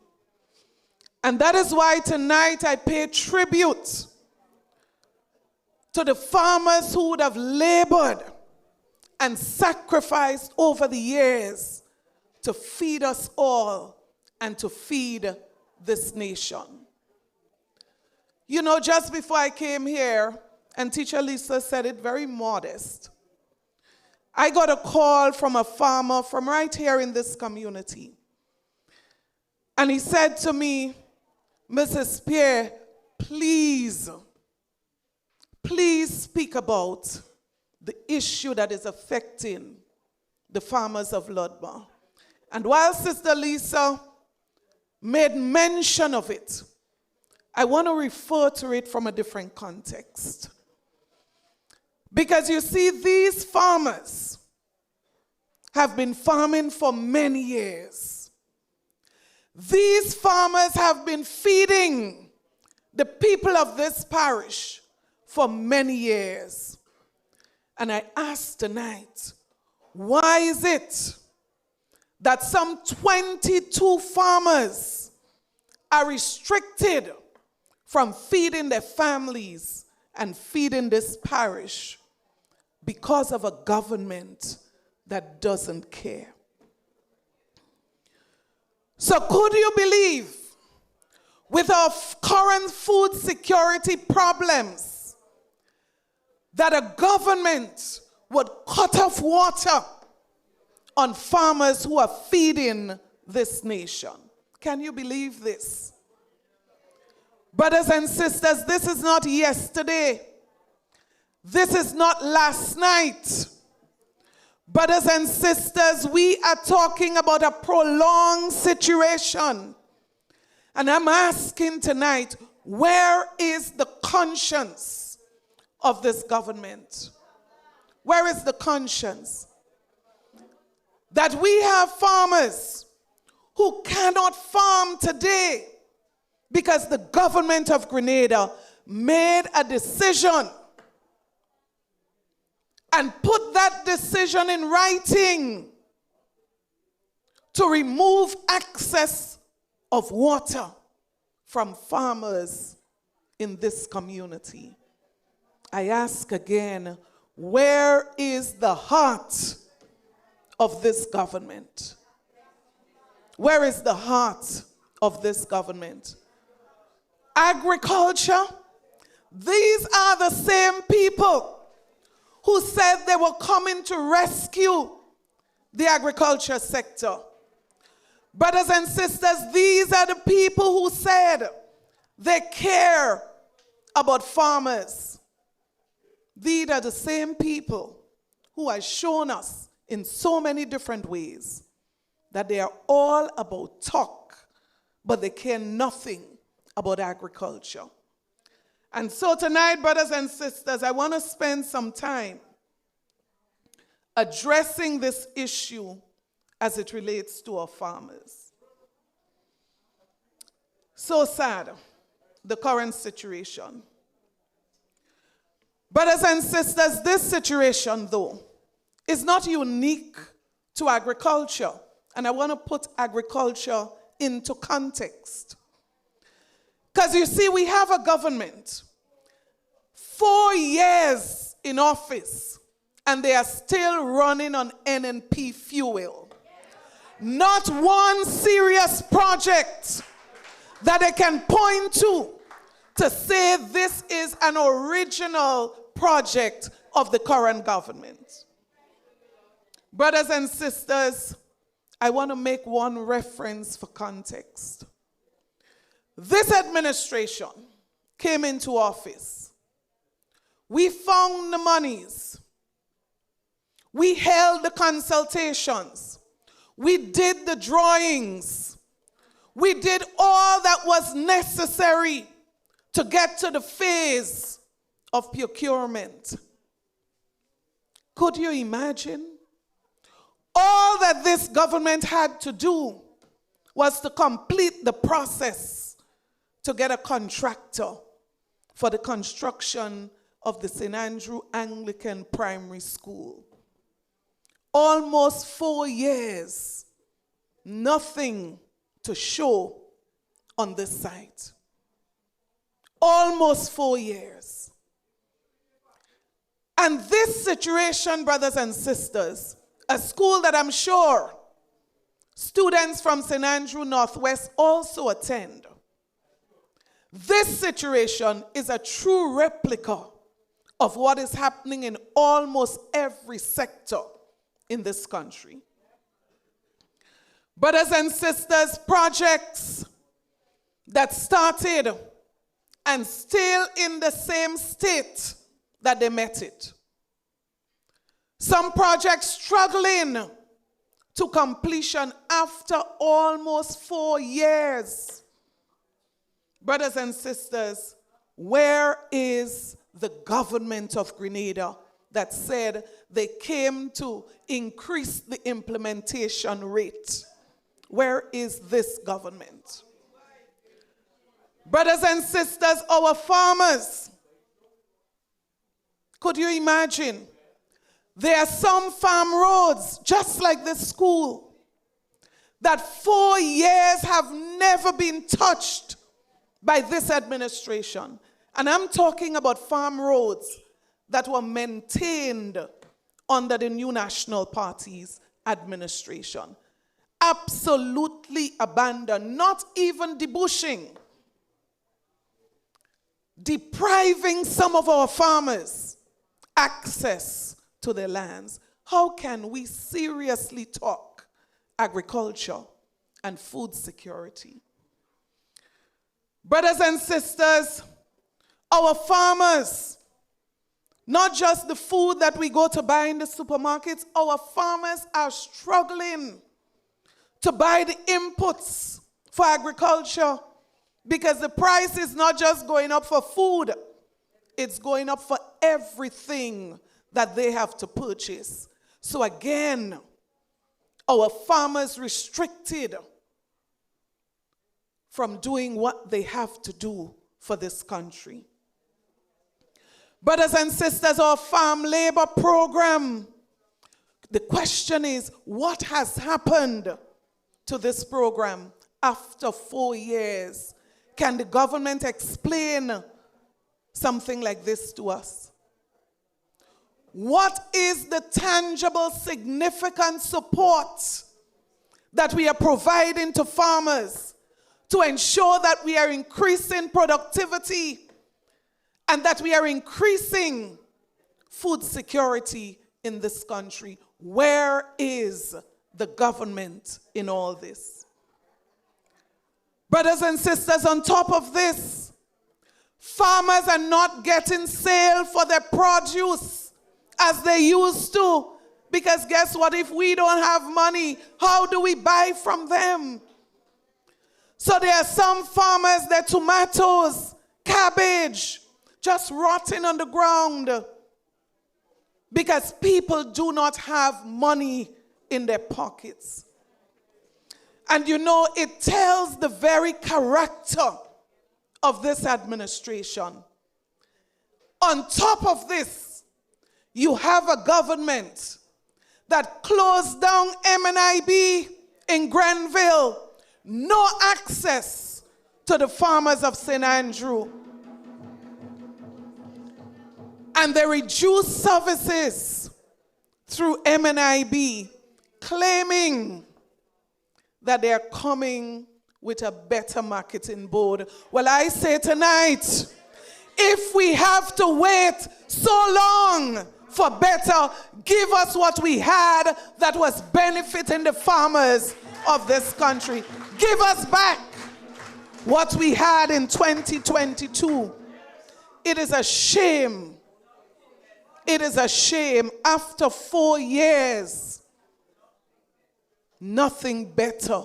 And that is why tonight I pay tribute to the farmers who would have labored and sacrificed over the years to feed us all and to feed this nation. You know, just before I came here, and Teacher Lisa said it very modest, I got a call from a farmer from right here in this community. And he said to me, Mrs. Pierre, please speak about the issue that is affecting the farmers of Ludma. And while Sister Lisa made mention of it, I want to refer to it from a different context. Because you see, these farmers have been farming for many years. These farmers have been feeding the people of this parish for many years. And I ask tonight, why is it that some 22 farmers are restricted from feeding their families and feeding this parish because of a government that doesn't care? So could you believe, with our current food security problems, that a government would cut off water on farmers who are feeding this nation? Can you believe this? Brothers and sisters, this is not yesterday. This is not last night. Brothers and sisters, we are talking about a prolonged situation. And I'm asking tonight, where is the conscience of this government? Where is the conscience? That we have farmers who cannot farm today because the government of Grenada made a decision and put that decision in writing to remove access of water from farmers in this community. I ask again, where is the heart of this government? Where is the heart of this government? Agriculture, these are the same people who said they were coming to rescue the agriculture sector. Brothers and sisters, these are the people who said they care about farmers. These are the same people who have shown us in so many different ways that they are all about talk, but they care nothing about agriculture. And so tonight, brothers and sisters, I want to spend some time addressing this issue as it relates to our farmers. So sad, the current situation. Brothers and sisters, this situation, though, is not unique to agriculture. And I want to put agriculture into context. Because you see, we have a government 4 years in office, and they are still running on NNP fuel. Not one serious project that they can point to say this is an original project of the current government. Brothers and sisters, I want to make one reference for context. This administration came into office. We found the monies. We held the consultations. We did the drawings. We did all that was necessary to get to the phase of procurement. Could you imagine? All that this government had to do was to complete the process to get a contractor for the construction of the St. Andrew Anglican Primary School. Almost 4 years, nothing to show on this site. Almost 4 years. And this situation, brothers and sisters, a school that I'm sure Students from St. Andrew Northwest also attend. This situation is a true replica of what is happening in almost every sector in this country. Brothers and sisters, projects that started and still in the same state that they met it. Some projects struggling to completion after almost 4 years. Brothers and sisters, where is the government of Grenada that said they came to increase the implementation rate? Where is this government? Brothers and sisters, our farmers, could you imagine? There are some farm roads, just like this school, that 4 years have never been touched by this administration. And I'm talking about farm roads that were maintained under the New National Party's administration. Absolutely abandoned, not even debushing, depriving some of our farmers access to their lands. How can we seriously talk agriculture and food security? Brothers and sisters, our farmers, not just the food that we go to buy in the supermarkets, our farmers are struggling to buy the inputs for agriculture because the price is not just going up for food, it's going up for everything that they have to purchase. So again, our farmers restricted from doing what they have to do for this country. Brothers and sisters, our farm labor program, the question is, what has happened to this program after 4 years? Can the government explain something like this to us? What is the tangible, significant support that we are providing to farmers to ensure that we are increasing productivity and that we are increasing food security in this country? Where is the government in all this? Brothers and sisters, on top of this, farmers are not getting sale for their produce as they used to. Because guess what? If we don't have money, how do we buy from them? So there are some farmers, their tomatoes, cabbage, just rotting on the ground because people do not have money in their pockets. And you know, it tells the very character of this administration. On top of this, you have a government that closed down MNIB in Grenville. No access to the farmers of St. Andrew. And they reduced services through MNIB, claiming that they are coming with a better marketing board. Well, I say tonight, if we have to wait so long for better, give us what we had that was benefiting the farmers of this country. Give us back what we had in 2022. It is a shame. It is a shame. After 4 years, nothing better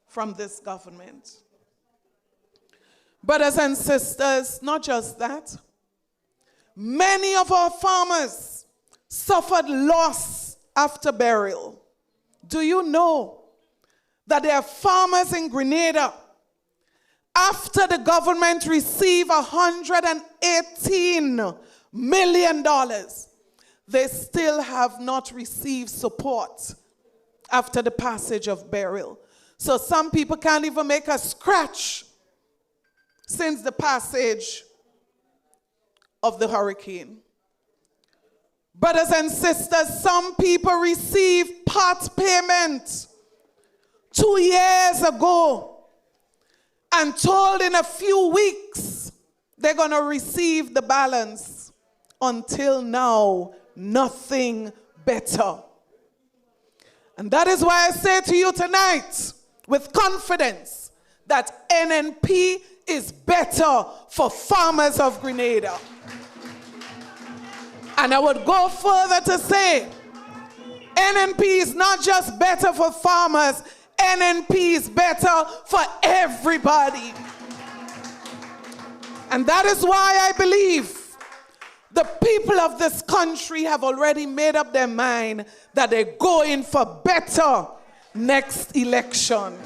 from this government. Brothers and sisters, not just that, many of our farmers suffered loss after burial. Do you know that there are farmers in Grenada, after the government received $118 million, they still have not received support after the passage of burial. So some people can't even make a scratch since the passage of the hurricane. Brothers and sisters, some people receive part payment 2 years ago and told in a few weeks they're going to receive the balance. Until now, nothing better. And that is why I say to you tonight, with confidence, that NNP is better for farmers of Grenada. And I would go further to say, NNP is not just better for farmers, NNP is better for everybody. And that is why I believe the people of this country have already made up their mind that they're going for better next election.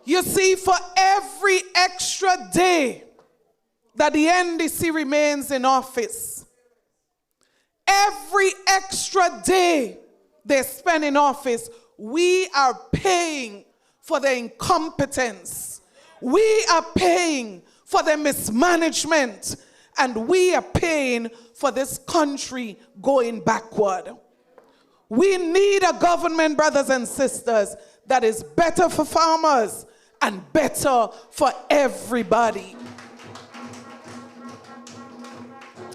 You see, for every extra day that the NDC remains in office, every extra day they spend in office, we are paying for their incompetence. We are paying for their mismanagement. And we are paying for this country going backward. We need a government, brothers and sisters, that is better for farmers and better for everybody.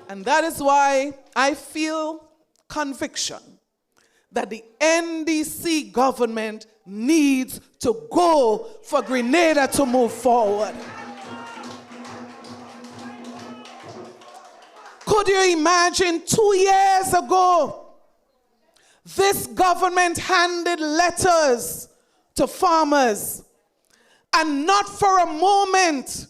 And that is why I feel conviction that the NDC government needs to go for Grenada to move forward. Could you imagine 2 years ago, this government handed letters to farmers, and not for a moment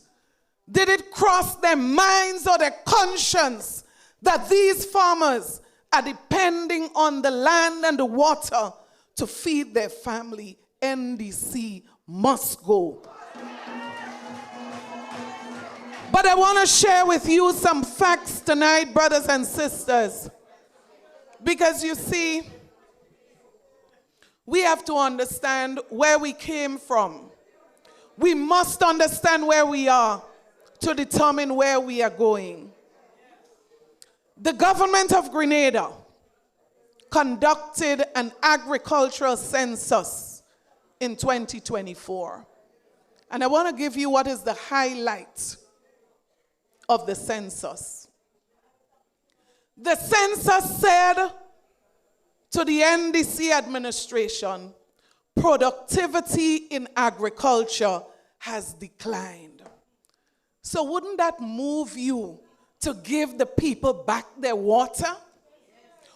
did it cross their minds or their conscience that these farmers are depending on the land and the water to feed their family. NDC must go. But I want to share with you some facts tonight, brothers and sisters. Because you see, we have to understand where we came from. We must understand where we are to determine where we are going. The government of Grenada conducted an agricultural census in 2024. And I want to give you what is the highlight of the census. The census said to the NDC administration, productivity in agriculture has declined. So wouldn't that move you to give the people back their water?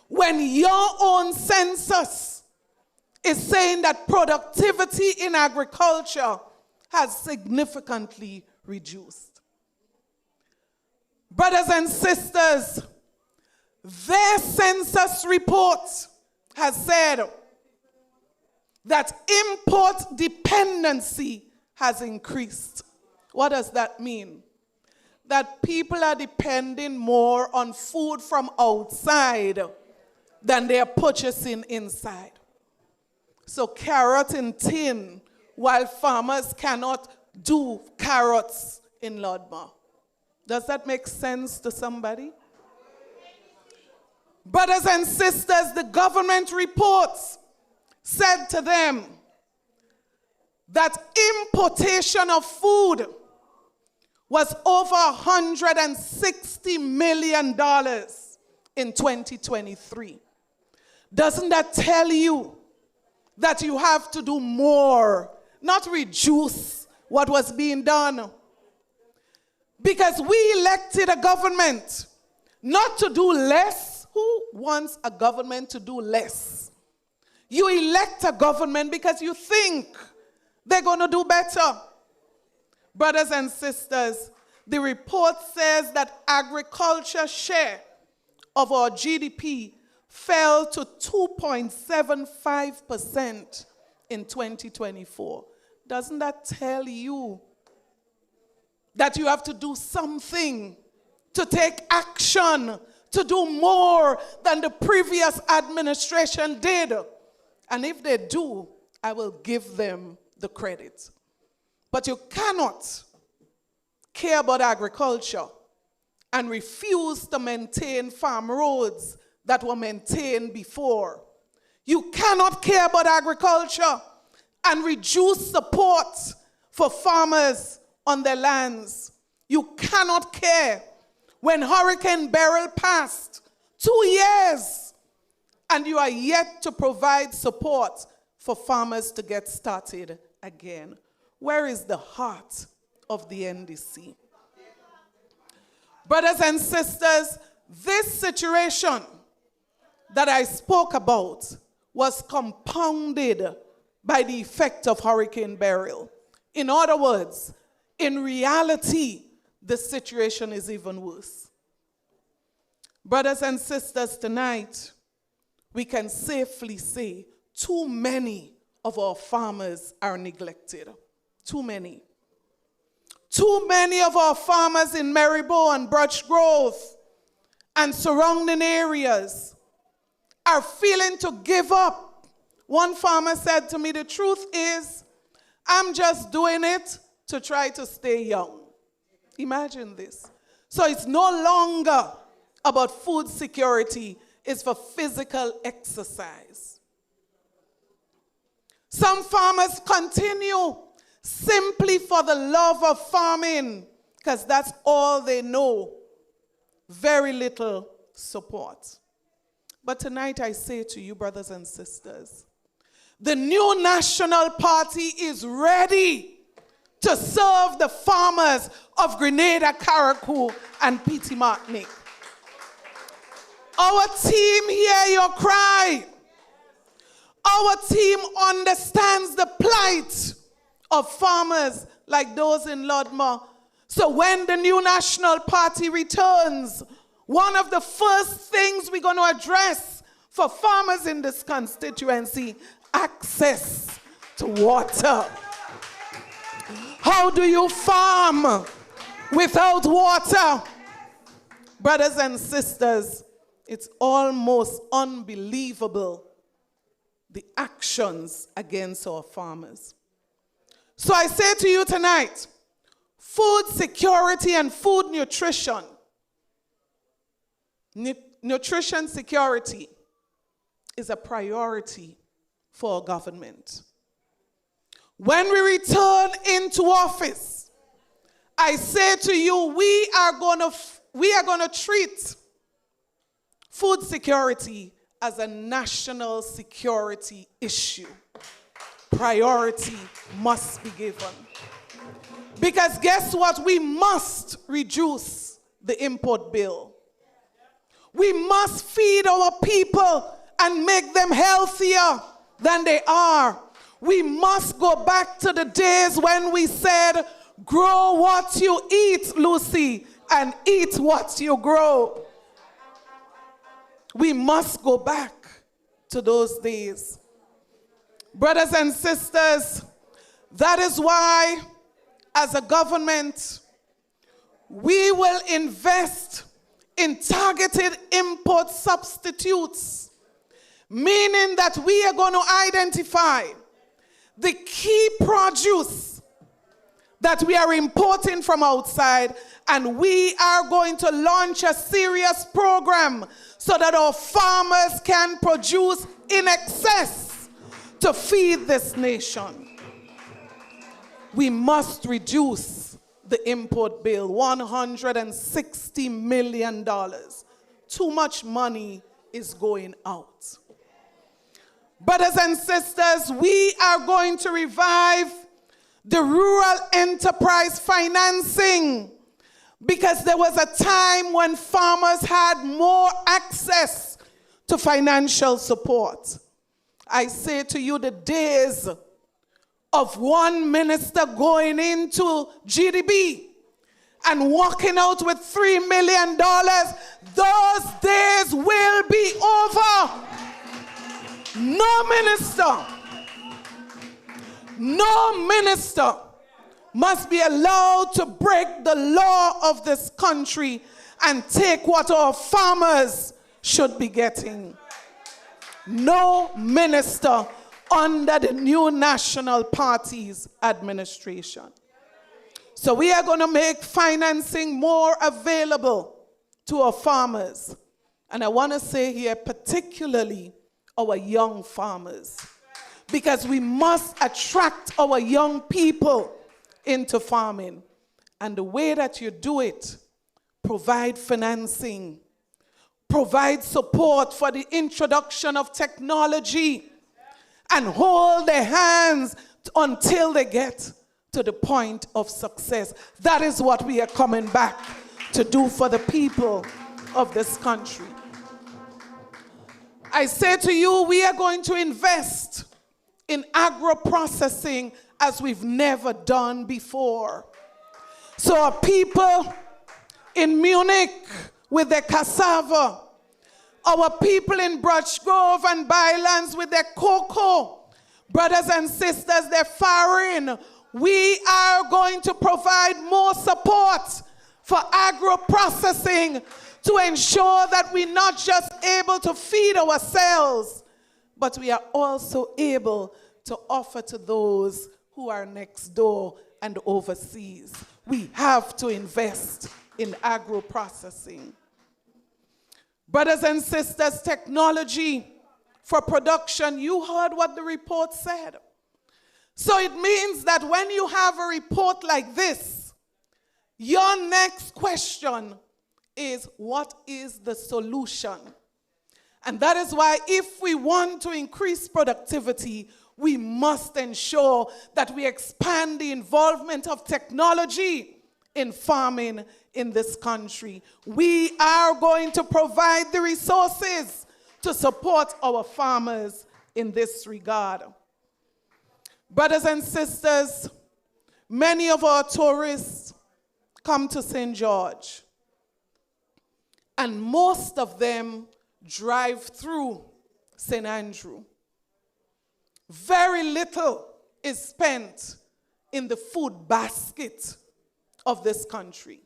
When your own census is saying that productivity in agriculture has significantly reduced. Brothers and sisters, their census report has said that import dependency has increased. What does that mean? That people are depending more on food from outside than they are purchasing inside. So carrot in tin, while farmers cannot do carrots in Lodmar. Does that make sense to somebody? Brothers and sisters, the government reports said to them that importation of food was over $160 million in 2023. Doesn't that tell you that you have to do more, not reduce what was being done? Because we elected a government not to do less. Who wants a government to do less? You elect a government because you think they're going to do better. Brothers and sisters, the report says that agriculture share of our GDP fell to 2.75% in 2024. Doesn't that tell you that you have to do something, to take action, to do more than the previous administration did? And if they do, I will give them the credit. But you cannot care about agriculture and refuse to maintain farm roads that were maintained before. You cannot care about agriculture and reduce support for farmers on their lands. You cannot care when Hurricane Beryl passed 2 years and you are yet to provide support for farmers to get started again. Where is the heart of the NDC? Brothers and sisters, this situation that I spoke about was compounded by the effect of Hurricane Beryl. In other words, in reality, the situation is even worse. Brothers and sisters, tonight, we can safely say too many of our farmers are neglected. Too many. Too many of our farmers in Maryborough and Birch Grove and surrounding areas are feeling to give up. One farmer said to me, the truth is, I'm just doing it to try to stay young. Imagine this. So it's no longer about food security, it's for physical exercise. Some farmers continue simply for the love of farming, because that's all they know. Very little support. But tonight I say to you, brothers and sisters, the new National Party is ready to serve the farmers of Grenada, Carriacou, and Petite Martinique. Our team hear your cry. Our team understands the plight of farmers like those in Lodmar. So when the new National Party returns, one of the first things we're going to address for farmers in this constituency, access to water. How do you farm without water? Brothers and sisters, it's almost unbelievable, the actions against our farmers. So I say to you tonight, food security and food nutrition, nutrition security is a priority for our government. When we return into office, I say to you, we are going to treat food security as a national security issue. Priority must be given. Because guess what? We must reduce the import bill. We must feed our people and make them healthier than they are. We must go back to the days when we said, grow what you eat, Lucy, and eat what you grow. We must go back to those days. Brothers and sisters, that is why, as a government, we will invest in targeted import substitutes, meaning that we are going to identify the key produce that we are importing from outside, and we are going to launch a serious program so that our farmers can produce in excess to feed this nation. We must reduce the import bill, $160 million. Too much money is going out. Brothers and sisters, we are going to revive the rural enterprise financing, because there was a time when farmers had more access to financial support. I say to you, the days of one minister going into GDB and walking out with $3 million, those days will be over. No minister must be allowed to break the law of this country and take what our farmers should be getting. No minister under the new National Party's administration. So we are going to make financing more available to our farmers. And I want to say here, particularly our young farmers, because we must attract our young people into farming. And the way that you do it, provide financing, provide support for the introduction of technology, and hold their hands until they get to the point of success. That is what we are coming back to do for the people of this country. I say to you, we are going to invest in agro-processing as we've never done before. So our people in Munich with their cassava, our people in Brush Grove and Byelands with their cocoa, brothers and sisters, their farine, we are going to provide more support for agro-processing to ensure that we're not just able to feed ourselves, but we are also able to offer to those who are next door and overseas. We have to invest in agro-processing. Brothers and sisters, technology for production, you heard what the report said. So it means that when you have a report like this, your next question is, what is the solution? And that is why if we want to increase productivity, we must ensure that we expand the involvement of technology in farming in this country. We are going to provide the resources to support our farmers in this regard. Brothers and sisters, many of our tourists come to St. George, and most of them drive through St. Andrew. Very little is spent in the food basket of this country.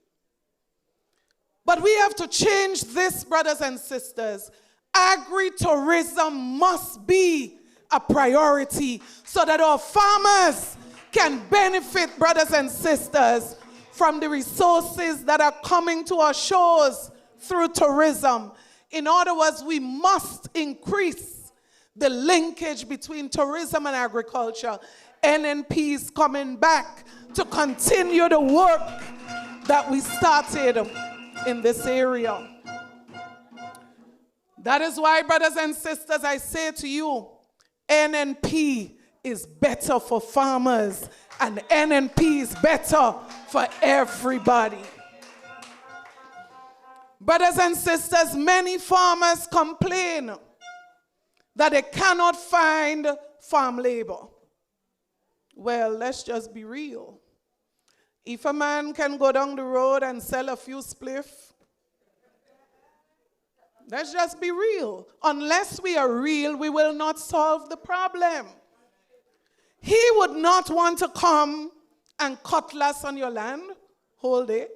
But we have to change this, brothers and sisters. Agritourism must be a priority so that our farmers can benefit, brothers and sisters, from the resources that are coming to our shores through tourism. In other words, we must increase the linkage between tourism and agriculture. NNP is coming back to continue the work that we started in this area. That is why, brothers and sisters, I say to you, NNP is better for farmers, and NNP is better for everybody. Brothers and sisters, many farmers complain that they cannot find farm labor. Well, let's just be real. If a man can go down the road and sell a few spliff, let's just be real. Unless we are real, we will not solve the problem. He would not want to come and cutlass on your land whole day.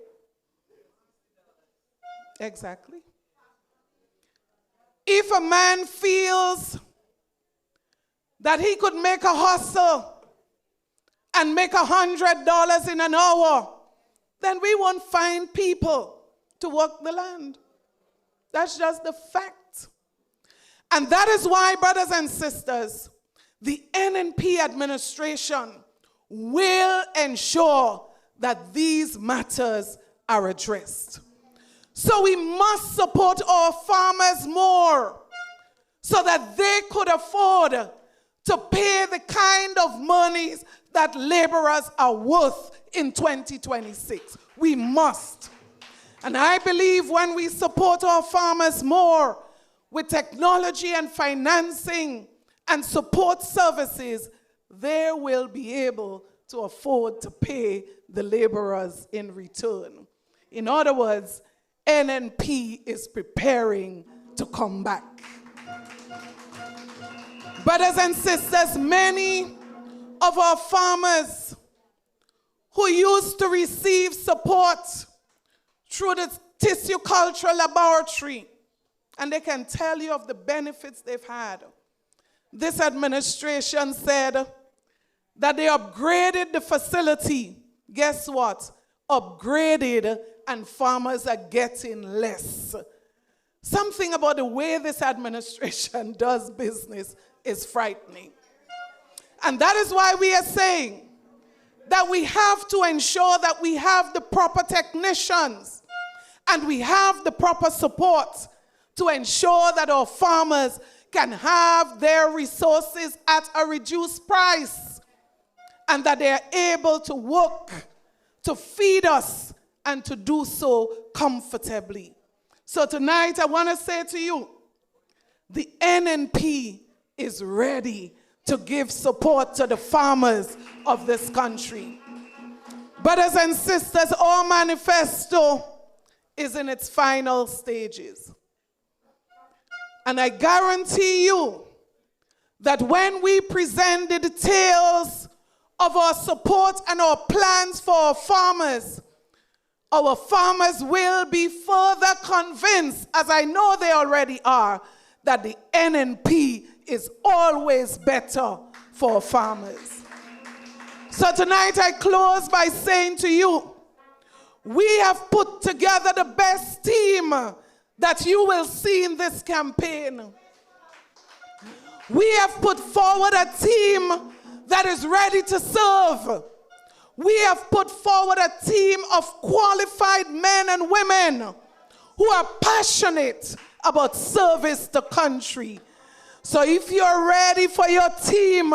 Exactly. If a man feels that he could make a hustle and make $100 in an hour, then we won't find people to work the land. That's just the fact. And that is why, brothers and sisters, the NNP administration will ensure that these matters are addressed. So we must support our farmers more so that they could afford to pay the kind of monies that laborers are worth in 2026. We must. And I believe when we support our farmers more with technology and financing and support services, they will be able to afford to pay the laborers in return. In other words, NNP is preparing to come back. Brothers and sisters, many of our farmers who used to receive support through the tissue culture laboratory, and they can tell you of the benefits they've had. This administration said that they upgraded the facility. Guess what? Upgraded, and farmers are getting less. Something about the way this administration does business is frightening. And that is why we are saying that we have to ensure that we have the proper technicians and we have the proper support to ensure that our farmers can have their resources at a reduced price and that they are able to work to feed us and to do so comfortably. So tonight I want to say to you, the NNP is ready to give support to the farmers of this country. Brothers and sisters, our manifesto is in its final stages. And I guarantee you that when we present the details of our support and our plans for our farmers will be further convinced, as I know they already are, that the NNP is always better for farmers. So tonight I close by saying to you, we have put together the best team that you will see in this campaign. We have put forward a team that is ready to serve. We have put forward a team of qualified men and women who are passionate about service to country. So if you're ready for your team,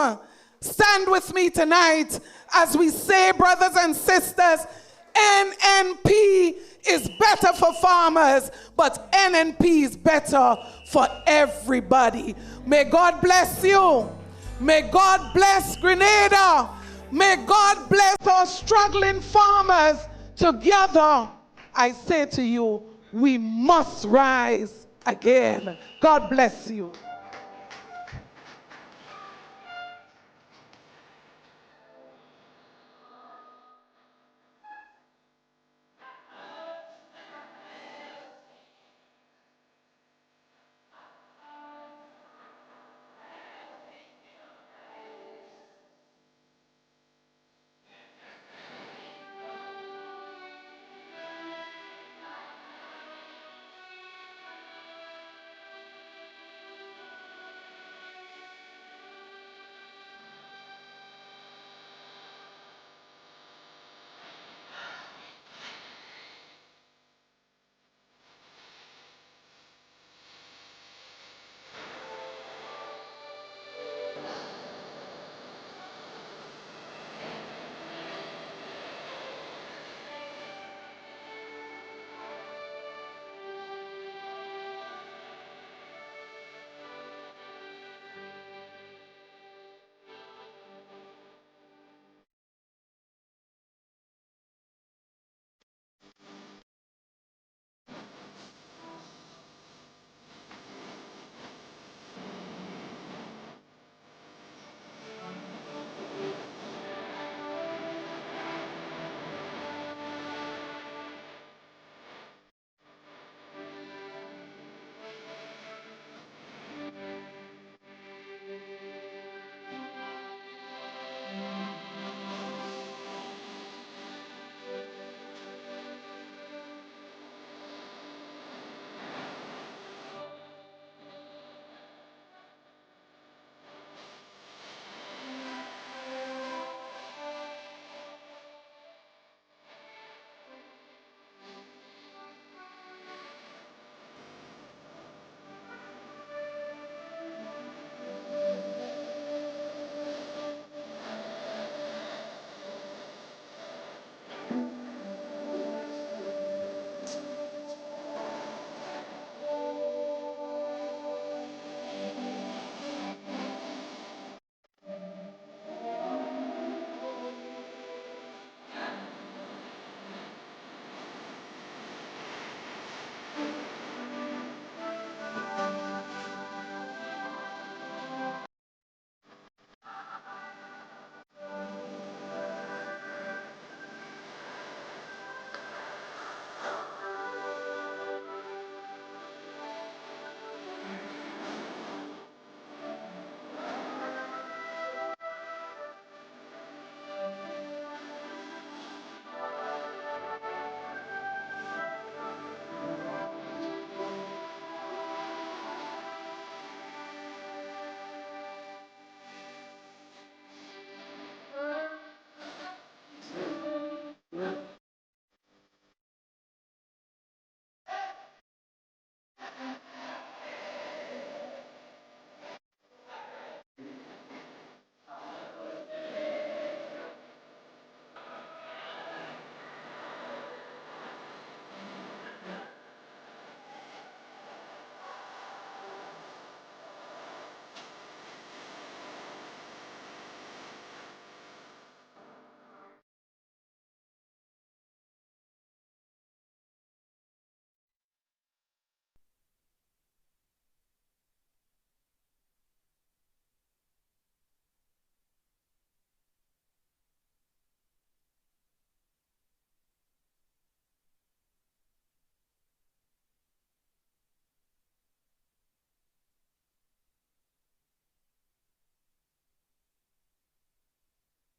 stand with me tonight as we say, brothers and sisters, NNP is better for farmers, but NNP is better for everybody. May God bless you. May God bless Grenada. May God bless our struggling farmers. Together, I say to you, we must rise again. God bless you.